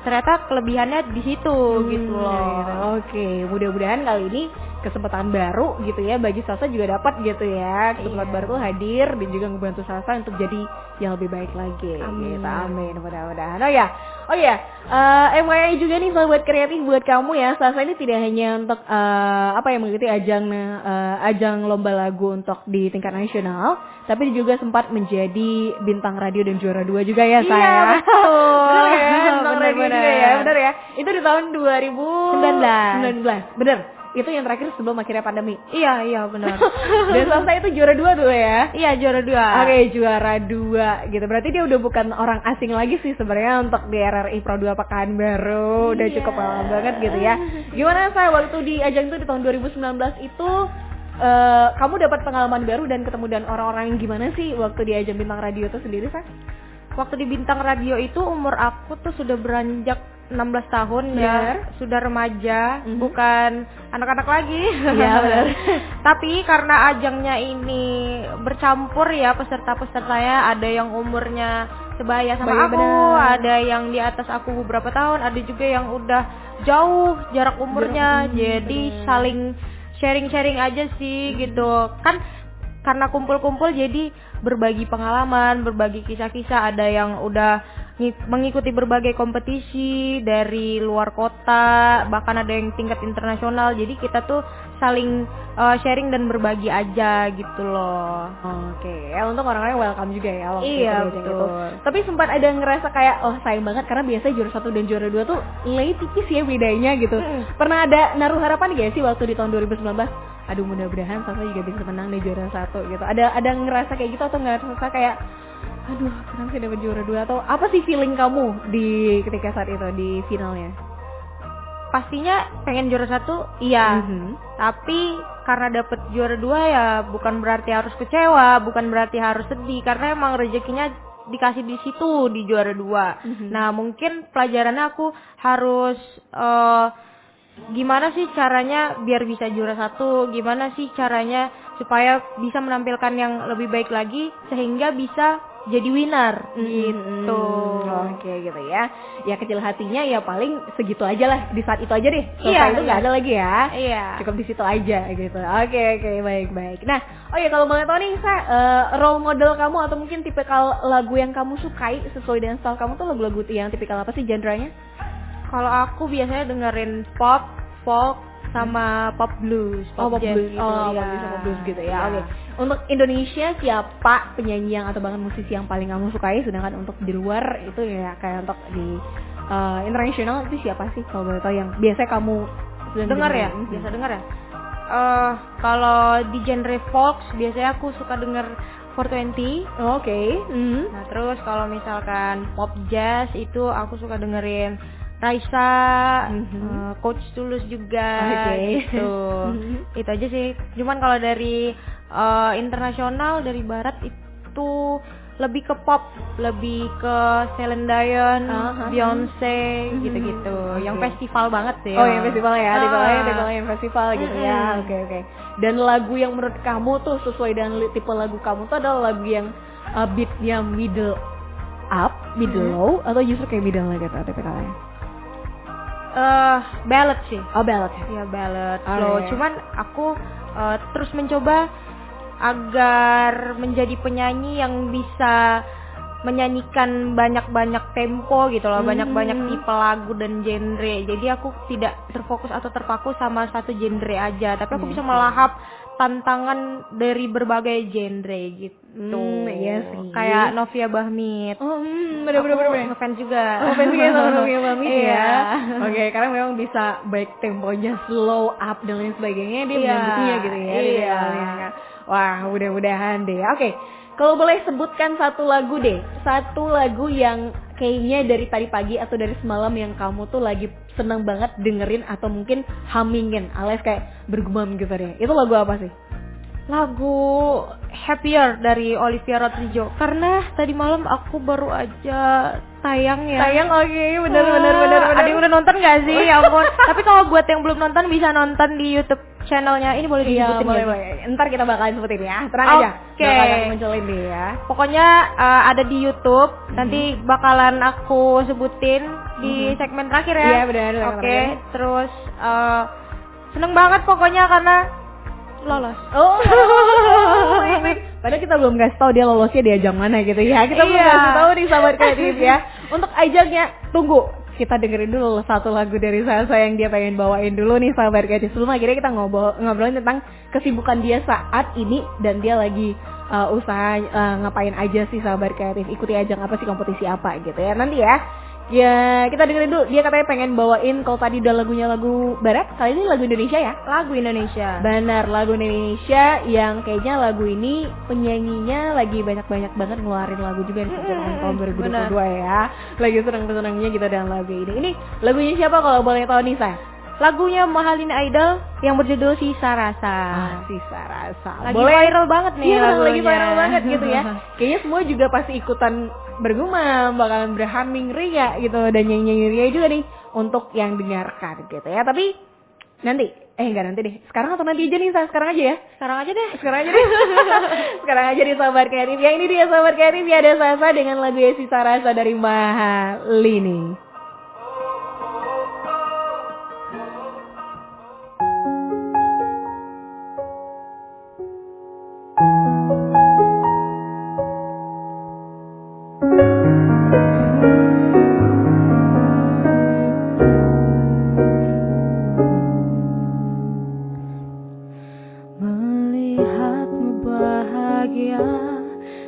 ternyata kelebihannya di situ gitu loh. Oke, mudah-mudahan kali ini kesempatan baru gitu ya, bagi Sasa juga dapat gitu ya kesempatan baru tuh hadir dan juga ngebantu Sasa untuk jadi yang lebih baik lagi. Amin. Gitu, amin mudah-mudahan. Oh ya, FYI juga nih sobat kreatif buat kamu ya, Sasa ini tidak hanya untuk mengikuti ajang lomba lagu untuk di tingkat nasional, tapi juga sempat menjadi bintang radio dan juara 2 juga ya saya. Iya, betul. Bener ya, bintang radio Bener-bener. juga ya, bener ya. Itu di tahun 2019. Bener. Itu yang terakhir sebelum akhirnya pandemi. Iya benar. Dan Sasa itu juara 2 tuh ya. Iya, juara 2. Oke, juara 2 gitu. Berarti dia udah bukan orang asing lagi sih sebenarnya untuk di RRI Pro 2 Pekanbaru. Udah cukup lama banget gitu ya. Gimana saya waktu di ajang itu di tahun 2019 itu kamu dapat pengalaman baru dan ketemu dengan orang-orang yang gimana sih waktu di ajang bintang radio itu sendiri, Sa? Waktu di bintang radio itu umur aku tuh sudah beranjak 16 tahun ya, sudah remaja, bukan anak-anak lagi. Iya benar. Tapi karena ajangnya ini bercampur ya peserta-pesertanya, ada yang umurnya sebaya sama Sebaya, aku, benar. ada yang di atas aku beberapa tahun, ada juga yang udah jauh jarak umurnya, jadi saling sharing-sharing aja sih gitu kan. Karena kumpul-kumpul jadi berbagi pengalaman, berbagi kisah-kisah, ada yang udah mengikuti berbagai kompetisi dari luar kota, bahkan ada yang tingkat internasional. Jadi kita tuh saling sharing dan berbagi aja gitu loh. Oke, untuk orang-orang welcome juga ya waktu Iya, itu betul. gitu. Tapi sempat ada ngerasa kayak sayang banget karena biasanya juara 1 dan juara 2 tuh nilai tipis ya bedanya gitu. Pernah ada naruh harapan gak sih waktu di tahun 2019? Aduh, mudah-mudahan Sasa juga bisa menang di juara 1 gitu. Ada ngerasa kayak gitu atau ngerasa kayak aduh, kenapa sih dapat juara 2, atau apa sih feeling kamu di ketika saat itu di finalnya? Pastinya pengen juara 1, iya. Tapi karena dapet juara 2 ya bukan berarti harus kecewa, bukan berarti harus sedih, karena emang rezekinya dikasih di situ di juara 2. Nah, mungkin pelajarannya aku harus gimana sih caranya biar bisa juara 1, gimana sih caranya supaya bisa menampilkan yang lebih baik lagi sehingga bisa jadi winner gitu. Oke gitu ya. Ya kecil hatinya ya paling segitu aja lah, di saat itu aja deh. Setelah Iya, itu nggak ada lagi ya. Iya. Cukup di situ aja gitu. Oke baik. Nah, kalau boleh tahu nih, role model kamu atau mungkin tipikal lagu yang kamu sukai sesuai dengan style kamu tuh lagu-lagu yang tipikal apa sih genrenya? Kalau aku biasanya dengerin pop, folk, sama pop blues, Pop jazz blues, gitu, pop ya. blues sama blues gitu ya. Iya. Oke. Untuk Indonesia siapa penyanyi yang atau bahkan musisi yang paling kamu sukai? Sedangkan untuk di luar itu ya kayak untuk di internasional itu siapa sih kalau boleh tahu yang biasa kamu Dengar ya? Biasa denger ya? Kalau di genre folk biasanya aku suka denger 420. Oke. Nah, terus kalau misalkan pop jazz itu aku suka dengerin Raisa, Coach Tulus juga, gitu. Itu aja sih. Cuman kalau dari internasional, dari barat itu lebih ke pop, lebih ke Celine Dion, Beyonce, gitu-gitu. Yang festival banget sih. Oh, yang festival ya, tipe yang festival gitu ya. Oke. Dan lagu yang menurut kamu tuh sesuai dengan tipe lagu kamu tuh adalah lagu yang beatnya middle up, middle low, atau justru kayak middle gitu tipikalnya? Ballad sih. Oh, ballad. Ya ballad. Oh, Loh, iya. cuman aku terus mencoba agar menjadi penyanyi yang bisa menyanyikan banyak-banyak tempo gitu loh, banyak-banyak tipe lagu dan genre. Jadi aku tidak terfokus atau terpaku sama satu genre aja, tapi aku bisa melahap tantangan dari berbagai genre gitu. Iya sih. Kayak Novia Bahmit. Bener-bener. Ngefans juga. Ngefans juga sama Novia Bahmit ya. Iya. Oke, karena memang bisa baik temponya slow up dan lain sebagainya, dia Iya. menyambutnya gitu ya. Iya. Wah, mudah-mudahan deh. Oke, kalau boleh sebutkan satu lagu deh, satu lagu yang kayaknya dari tadi pagi atau dari semalam yang kamu tuh lagi seneng banget dengerin atau mungkin hummingin alias kayak bergumam gitu deh. Itu lagu apa sih? Lagu Happier dari Olivia Rodrigo, karena tadi malam aku baru aja tayang ya. Sayang, oke, bener. Ada yang udah nonton gak sih? Ya ampun. Tapi kalau buat yang belum nonton bisa nonton di YouTube channelnya. Ini boleh Iya, disebutin boleh. nggak? Ntar kita bakalan sebutin ya. Tenang aja. Oke. Bakalan munculin deh ya. Pokoknya ada di YouTube. Nanti bakalan aku sebutin di segmen terakhir ya. Iya, benar. Oke. Terus Seneng banget pokoknya karena lolos. Oh, padahal kita belum kasih tahu dia lolosnya di ajang mana gitu ya. Kita belum Iya. kasih tahu nih sahabat kreatif ya. Untuk ajangnya tunggu. Kita dengerin dulu satu lagu dari Sasa yang dia pengen bawain dulu nih sahabat kreatif. Sebelum akhirnya kita ngobrolin tentang kesibukan dia saat ini dan dia lagi usaha ngapain aja sih sahabat kreatif. Ikuti ajang apa sih, kompetisi apa gitu ya. Nanti ya. Ya, kita dengerin dulu. Dia katanya pengen bawain, kalau tadi udah lagunya lagu barat, kali ini lagu Indonesia ya? Lagu Indonesia. Benar, lagu Indonesia yang kayaknya lagu ini penyanyinya lagi banyak-banyak banget ngeluarin lagu juga di tahun 2022 ya. Lagi seneng-senengnya gitu dengan lagu ini. Ini lagunya siapa kalau boleh tahu nih, Sa? Lagunya Mahalin Idol yang berjudul Sisa Rasa. Sisa Rasa. Lagi viral banget nih Iya, lagunya. lagi viral banget gitu ya. Kayaknya semua juga pasti ikutan bergumam, bakalan berhumming ria gitu, dan nyanyi-nyanyi ria juga nih untuk yang dengarkan gitu ya. Tapi nanti, enggak nanti deh. Sekarang atau nanti aja nih, Sa? Sekarang aja ya? Sekarang aja deh. Sekarang aja deh. Sekarang aja di sahabat kreatif. Yang ini dia sahabat kreatif ya, ada Sasa dengan lagu Sisa Rasa dari Mahalini. Melihatmu bahagia,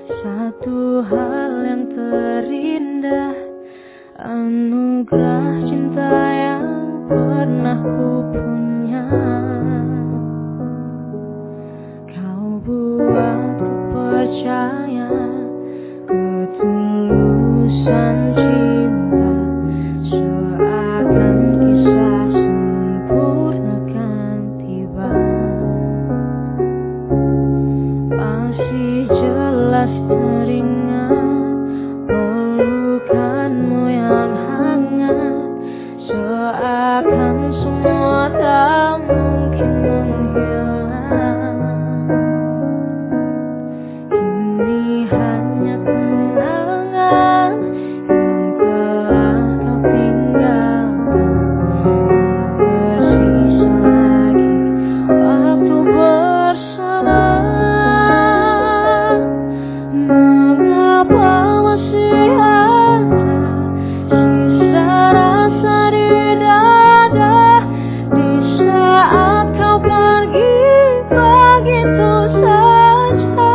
satu hal yang terindah, anugerah cinta yang pernah ku punya. Kau buatku percaya ketulusan cinta, seakan kisah sempurna kan tiba. Masih jelas teringat pelukanmu yang hangat, seakan semua tak mungkin menghilang. Kini hanya kenangan yang telah kau tinggalkan. Tak tersisa lagi waktu bersama. Mengapa masih ada sisa rasa di dada, di saat kau pergi begitu saja?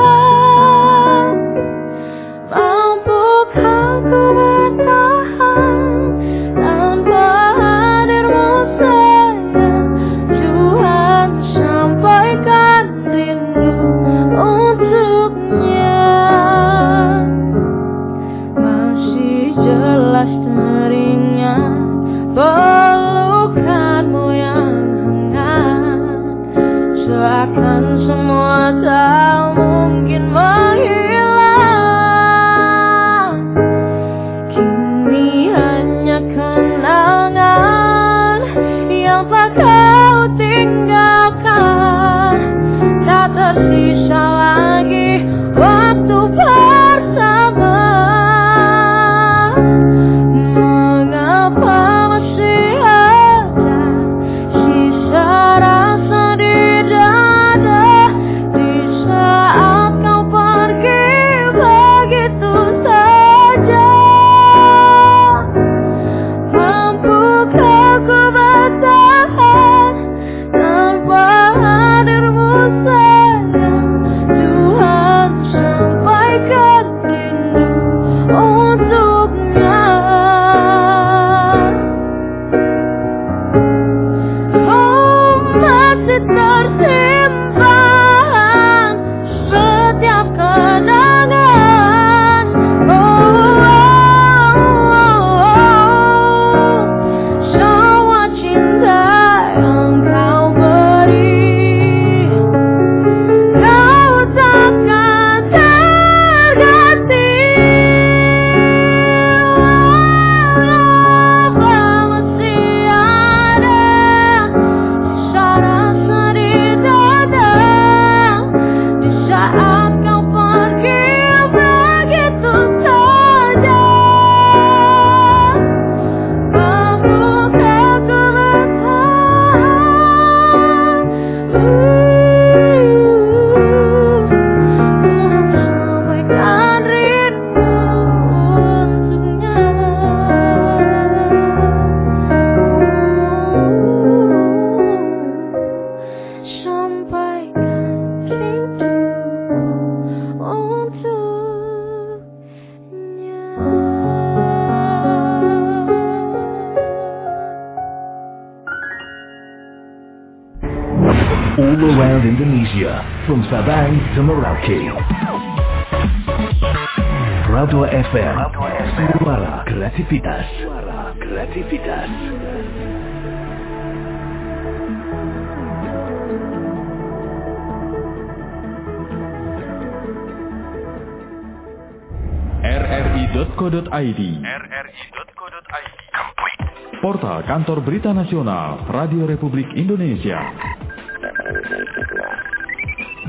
Mampukah ku bertahan tanpa hadirmu sayang? Tuhan sampaikan rindu untuknya. Masih jelas teringat pelukanmu yang hangat, seakan semua tak mungkin menghilang. Kini hanya kenangan yang tak kau tinggalkan. Tak tersisa lagi waktu bersama. Mengapa masih ada sisa rasa di dada, di saat kau pergi begitu saja? Mampukah ku bertahan tanpa hadirmu sayang? around Indonesia, from Sabang to Merauke. Radio FM, suara kreativitas. rri.co.id Portal Kantor Berita Nasional Radio Republik Indonesia.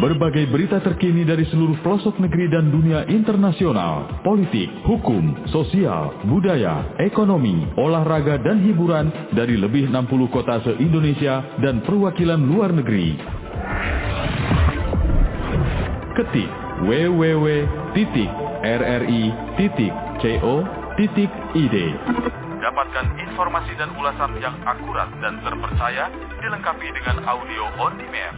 Berbagai berita terkini dari seluruh pelosok negeri dan dunia internasional, politik, hukum, sosial, budaya, ekonomi, olahraga dan hiburan dari lebih 60 kota se-Indonesia dan perwakilan luar negeri. Ketik www.rri.co.id. Dapatkan informasi dan ulasan yang akurat dan terpercaya, dilengkapi dengan audio on demand.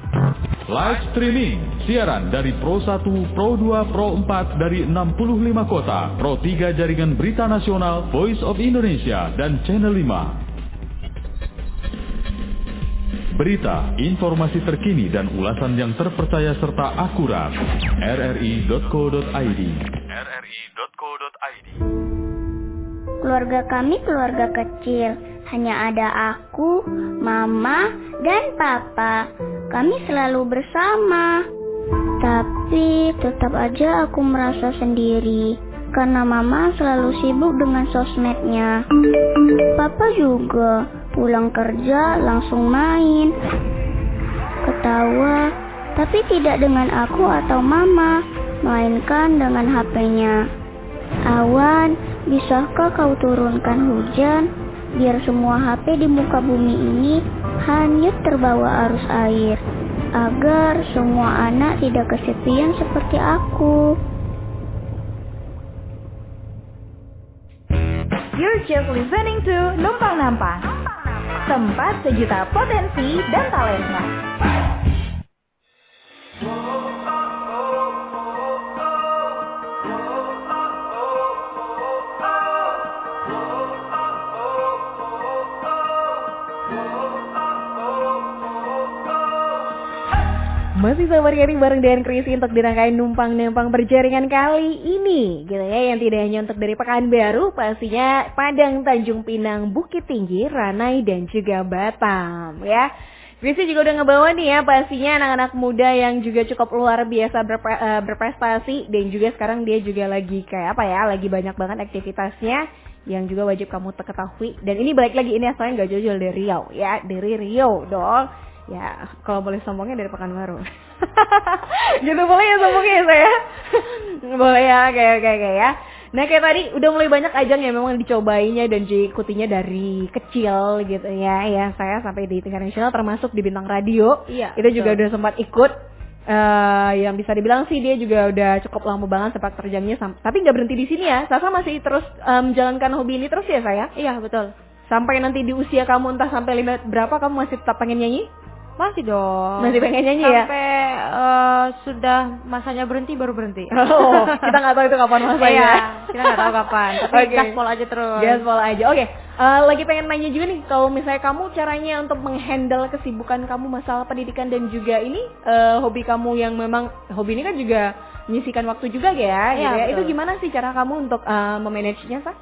Live streaming, siaran dari Pro 1, Pro 2, Pro 4 dari 65 kota, Pro 3 Jaringan Berita Nasional, Voice of Indonesia, dan Channel 5. Berita, informasi terkini dan ulasan yang terpercaya serta akurat. rri.co.id. Keluarga kami keluarga kecil, hanya ada aku, mama, dan papa. Kami selalu bersama. Tapi tetap aja aku merasa sendiri, karena mama selalu sibuk dengan sosmednya. Papa juga pulang kerja langsung main, ketawa, tapi tidak dengan aku atau mama, melainkan dengan HP-nya. Awan, bisakah kau turunkan hujan, biar semua HP di muka bumi ini hanyut terbawa arus air, agar semua anak tidak kesepian seperti aku. You're just listening to Numpang Nampang, tempat sejuta potensi dan talenta. Masih sama bareng dengan Krisi untuk dirangkai numpang-numpang berjaringan kali ini gitu ya, yang tidak hanya untuk dari Pekanbaru, pastinya Padang, Tanjung Pinang, Bukit Tinggi, Ranai, dan juga Batam ya. Krisi juga udah ngebawa nih ya pastinya anak-anak muda yang juga cukup luar biasa berprestasi, dan juga sekarang dia juga lagi kayak apa ya, lagi banyak banget aktivitasnya yang juga wajib kamu ketahui. Dan ini balik lagi, ini asalnya nggak jauh-jauh dari Riau ya, dari Riau dong. Ya, kalau boleh sombongnya dari Pekanbaru. Gitu boleh ya sombongnya ya saya? Boleh ya, kayak ya. Nah kayak tadi udah mulai banyak ajang yang memang dicobainya dan diikutinya dari kecil gitu ya. Ya saya sampai di tingkat nasional termasuk di Bintang Radio. Iya. Itu juga udah sempat ikut. Yang bisa dibilang sih dia juga udah cukup lama banget sepak terjangnya. Tapi nggak berhenti di sini ya. Sasa masih terus menjalankan hobi ini terus ya saya? Iya betul. Sampai nanti di usia kamu entah sampai berapa kamu masih tetap pengen nyanyi? Masih dong. Masih pengen nyanyi ya? Sampai sudah masanya berhenti baru berhenti. Oh, kita nggak tahu itu kapan masanya. Iya, kita nggak tahu kapan. Tapi gaspol aja terus. Gaspol aja. Oke. Lagi pengen nanya juga nih, kalau misalnya kamu caranya untuk menghandle kesibukan kamu masalah pendidikan dan juga ini hobi kamu yang memang hobi ini kan juga menyisikan waktu juga ya, gitu ya. Itu gimana sih cara kamu untuk memanagenya, Sa?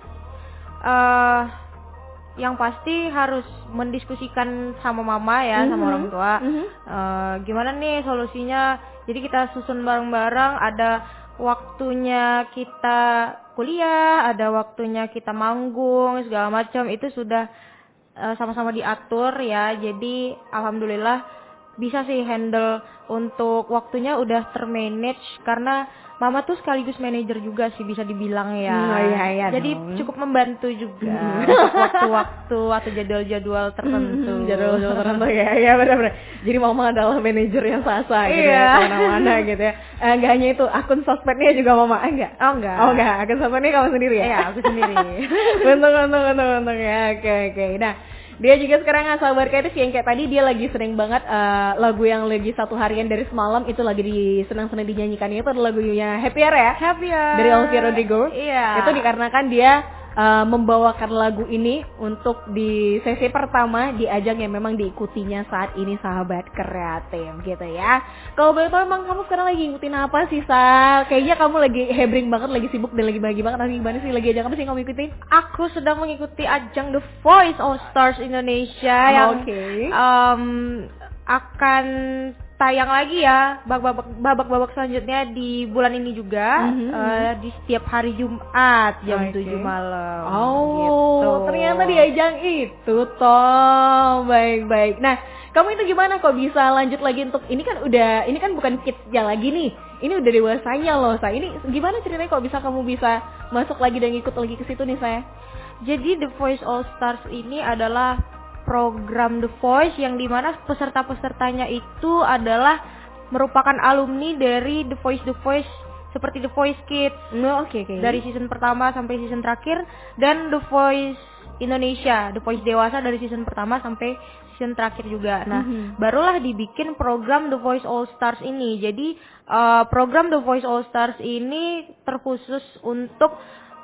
Yang pasti harus mendiskusikan sama mama ya, sama orang tua. Gimana nih solusinya? Jadi kita susun bareng-bareng, ada waktunya kita kuliah, ada waktunya kita manggung, segala macam itu sudah sama-sama diatur ya. Jadi alhamdulillah bisa sih handle untuk waktunya udah termanage, karena mama tuh sekaligus manajer juga sih bisa dibilang ya. Iya, jadi dong. cukup membantu juga waktu-waktu atau jadwal-jadwal tertentu. Jadwal tertentu ya, benar-benar. Jadi mama adalah manajer yang Sasa gitu ya, kemana-mana gitu ya. Gak hanya itu, akun sosmednya juga mama, enggak? Oh enggak. Akun sosmednya kamu sendiri ya? Iya, aku sendiri. Untung ya, oke. Nah, dia juga sekarang asal berkreatif yang kayak tadi dia lagi sering banget lagu yang lagi satu harian dari semalam itu lagi senang-senang dinyanyikannya itu adalah lagunya Happier ya? Happier. Dari Olivia Rodrigo. Iya. Itu dikarenakan dia membawakan lagu ini untuk di sesi pertama di ajang yang memang diikutinya saat ini sahabat kreatif gitu ya. Kalau boleh tahu emang kamu sekarang lagi ngikutin apa sih, Sa? Kayaknya kamu lagi hebring banget, lagi sibuk dan lagi bahagia banget. Lagi gimana sih, lagi ajang apa sih kamu ikutin? Aku sedang mengikuti ajang The Voice All Stars Indonesia yang akan tayang lagi ya babak-babak selanjutnya di bulan ini juga, di setiap hari Jumat jam 7 malam. Gitu. Ternyata di ajang itu toh. Baik. Nah, kamu itu gimana kok bisa lanjut lagi untuk ini kan bukan kids-nya lagi nih. Ini udah dewasanya loh, Sa. Ini gimana ceritanya kok kamu bisa masuk lagi dan ikut lagi ke situ nih, saya? Jadi The Voice All Stars ini adalah program The Voice yang dimana peserta-pesertanya itu adalah merupakan alumni dari The Voice seperti The Voice Kids, dari season pertama sampai season terakhir, dan The Voice Indonesia, The Voice Dewasa dari season pertama sampai season terakhir juga. Nah, barulah dibikin program The Voice All Stars ini. Jadi program The Voice All Stars ini terkhusus untuk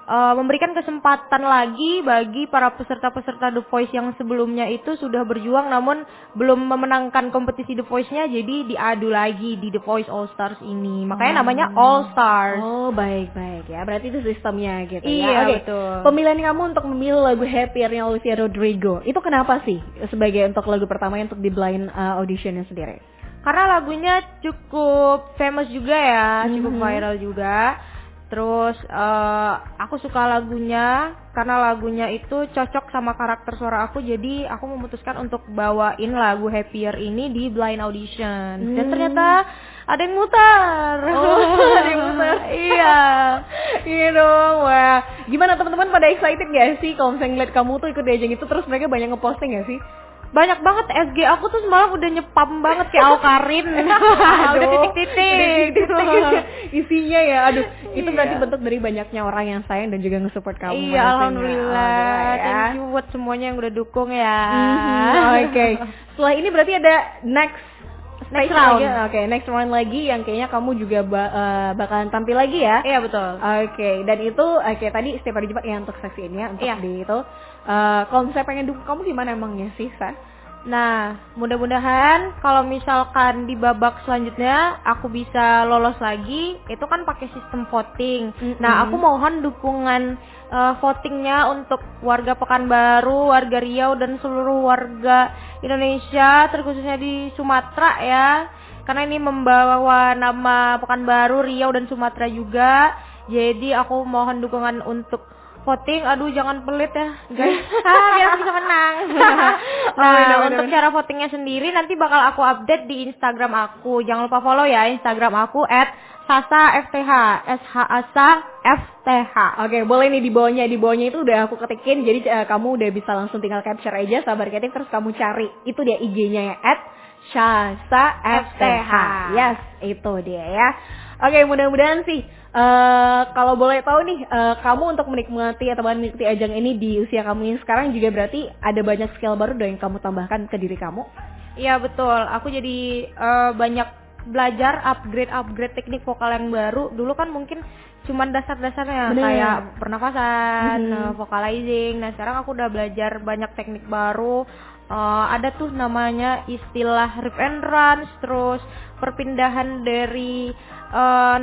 memberikan kesempatan lagi bagi para peserta-peserta The Voice yang sebelumnya itu sudah berjuang namun belum memenangkan kompetisi The Voice-nya, jadi diadu lagi di The Voice All Stars ini. Makanya namanya All Stars. Oh, baik ya. Berarti itu sistemnya gitu ya. Iya, betul. Pemilihan kamu untuk memilih lagu Happier-nya Olivia Rodrigo, itu kenapa sih sebagai untuk lagu pertamanya untuk di blind auditionnya sendiri? Karena lagunya cukup famous juga ya, cukup viral juga. Terus aku suka lagunya karena lagunya itu cocok sama karakter suara aku, jadi aku memutuskan untuk bawain lagu Happier ini di blind audition. Dan ternyata ada yang muter. Ada yang muter. Iya dong. Wah, gimana teman-teman, pada excited gak sih kalau misalnya ngeliat kamu tuh ikut di ajang itu, terus mereka banyak ngeposting gak sih? Banyak banget, SG aku tuh semalam udah nyepam banget kayak Awkarin. Udah titik-titik isinya ya. Itu berarti bentuk dari banyaknya orang yang sayang dan juga nge-support kamu. Iya, alhamdulillah. Thank you buat semuanya yang udah dukung ya. Oke. Setelah ini berarti ada next round. Next round lagi yang kayaknya kamu juga bakalan tampil lagi ya. Iya, betul. Dan itu tadi setiap hari Jumat ya untuk seksi ini ya, untuk di itu. Kalau misalnya pengen dukung kamu gimana emangnya sih, Sa? Nah, mudah-mudahan kalau misalkan di babak selanjutnya aku bisa lolos lagi, itu kan pakai sistem voting. Nah, aku mohon dukungan votingnya untuk warga Pekanbaru, warga Riau, dan seluruh warga Indonesia, terkhususnya di Sumatera ya. Karena ini membawa nama Pekanbaru, Riau, dan Sumatera juga. Jadi aku mohon dukungan untuk voting. Aduh, jangan pelit ya guys, biar aku bisa menang. Untuk cara votingnya sendiri nanti bakal aku update di Instagram aku. Jangan lupa follow ya Instagram aku @sasa_fth, SHASA_FTH. Oke, boleh nih di bawahnya itu udah aku ketikin. Jadi kamu udah bisa langsung tinggal capture aja Sahabat Kreatif, terus kamu cari itu dia IG-nya ya @sasa_fth. Yes, itu dia ya. Oke, mudah-mudahan sih kalau boleh tahu nih, kamu untuk menikmati atau mengikuti ajang ini di usia kamu yang sekarang juga berarti ada banyak skill baru yang kamu tambahkan ke diri kamu. Iya, betul. Aku jadi banyak belajar upgrade teknik vokal yang baru. Dulu kan mungkin cuman dasar-dasarnya kayak pernafasan, vocalizing. Nah, sekarang aku udah belajar banyak teknik baru. Ada tuh namanya istilah riff and runs, terus perpindahan dari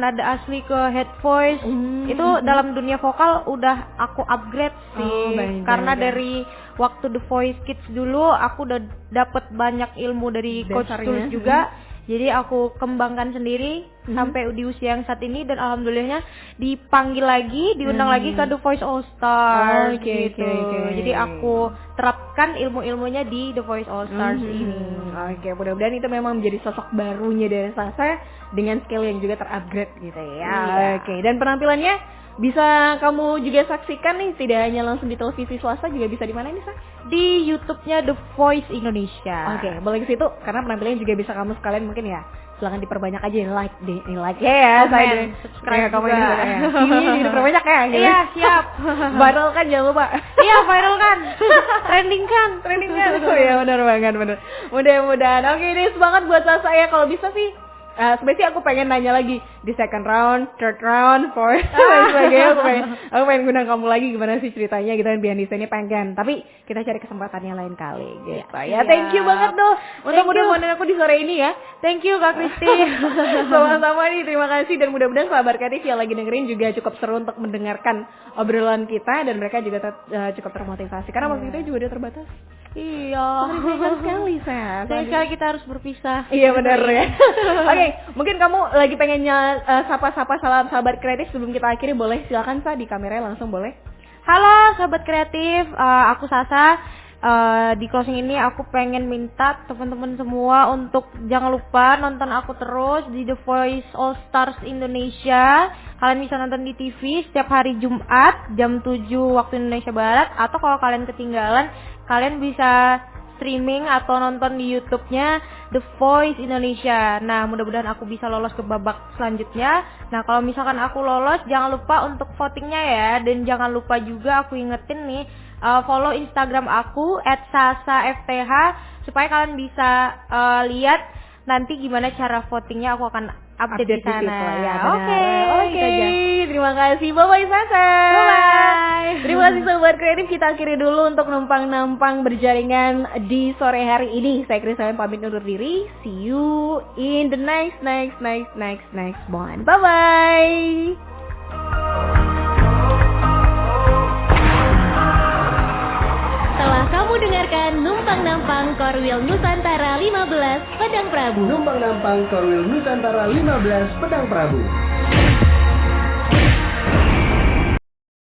nada asli ke head voice. Itu dalam dunia vokal udah aku upgrade sih. Karena dari waktu The Voice Kids dulu aku udah dapet banyak ilmu dari Coach Tulus juga. Jadi aku kembangkan sendiri sampai di usia yang saat ini, dan alhamdulillahnya dipanggil lagi, diundang lagi ke The Voice All Stars gitu. Jadi aku terapkan ilmu-ilmunya di The Voice All Stars ini. Oke, mudah-mudahan itu memang menjadi sosok barunya dari Sasa dengan skill yang juga terupgrade gitu ya. Oke, dan penampilannya bisa kamu juga saksikan nih, tidak hanya langsung di televisi swasta, juga bisa di mana nih, Sa? Di YouTube-nya The Voice Indonesia. Oke, boleh ke situ karena penampilannya juga bisa kamu sekalian mungkin ya. Silakan diperbanyak aja like ya, saya subscribe kamu juga. Ini diperbanyak ya. Iya, siap. Viral kan, jangan lupa. Iya, viral kan. Trending kan. Oh ya, benar banget, benar. Mudah-mudahan. Oke, ini semangat buat Sasa ya, kalau bisa sih Sebenarnya aku pengen nanya lagi di second round, third round, fourth, dan sebagainya. Aku pengen ngundang kamu lagi gimana sih ceritanya gitu kan, behind the scene-nya pengen. Tapi kita cari kesempatannya lain kali gitu ya. Thank you banget tuh untuk mudah-mudahan aku di sore ini ya. Thank you Kak Kristi. Sama-sama nih, terima kasih dan mudah-mudahan sahabat kreatif yang lagi dengerin juga cukup seru untuk mendengarkan obrolan kita dan mereka juga cukup termotivasi karena waktu itu juga udah terbatas. Iya. Sayang sekali, Sayang. Sayang sekali kita harus berpisah. Iya benar ya. Oke, mungkin kamu lagi pengennya sapa-sapa sahabat kreatif sebelum kita akhiri, boleh silakan Sa di kameranya langsung boleh. Halo sahabat kreatif, aku Sasa. Di closing ini aku pengen minta teman-teman semua untuk jangan lupa nonton aku terus di The Voice All Stars Indonesia. Kalian bisa nonton di TV setiap hari Jumat jam 7 waktu Indonesia Barat, atau kalau kalian ketinggalan kalian bisa streaming atau nonton di YouTube-nya The Voice Indonesia. Nah, mudah-mudahan aku bisa lolos ke babak selanjutnya. Nah, kalau misalkan aku lolos, jangan lupa untuk votingnya ya. Dan jangan lupa juga aku ingetin nih, follow Instagram aku @sasa_fth supaya kalian bisa lihat nanti gimana cara votingnya. Aku akan update di sana. Ya, Oke. Terima kasih. Bye-bye Sasa. Bye. Terima kasih sobat kreatif. Kita akhiri dulu untuk numpang-nampang berjaringan di sore hari ini. Saya Kristalin pamit undur diri. See you in the next one. Bye-bye. Telah kamu dengarkan Numpang-Nampang Korwil Nusantara 15 Padang Prabu. Numpang-nampang Korwil Nusantara 15 Padang Prabu.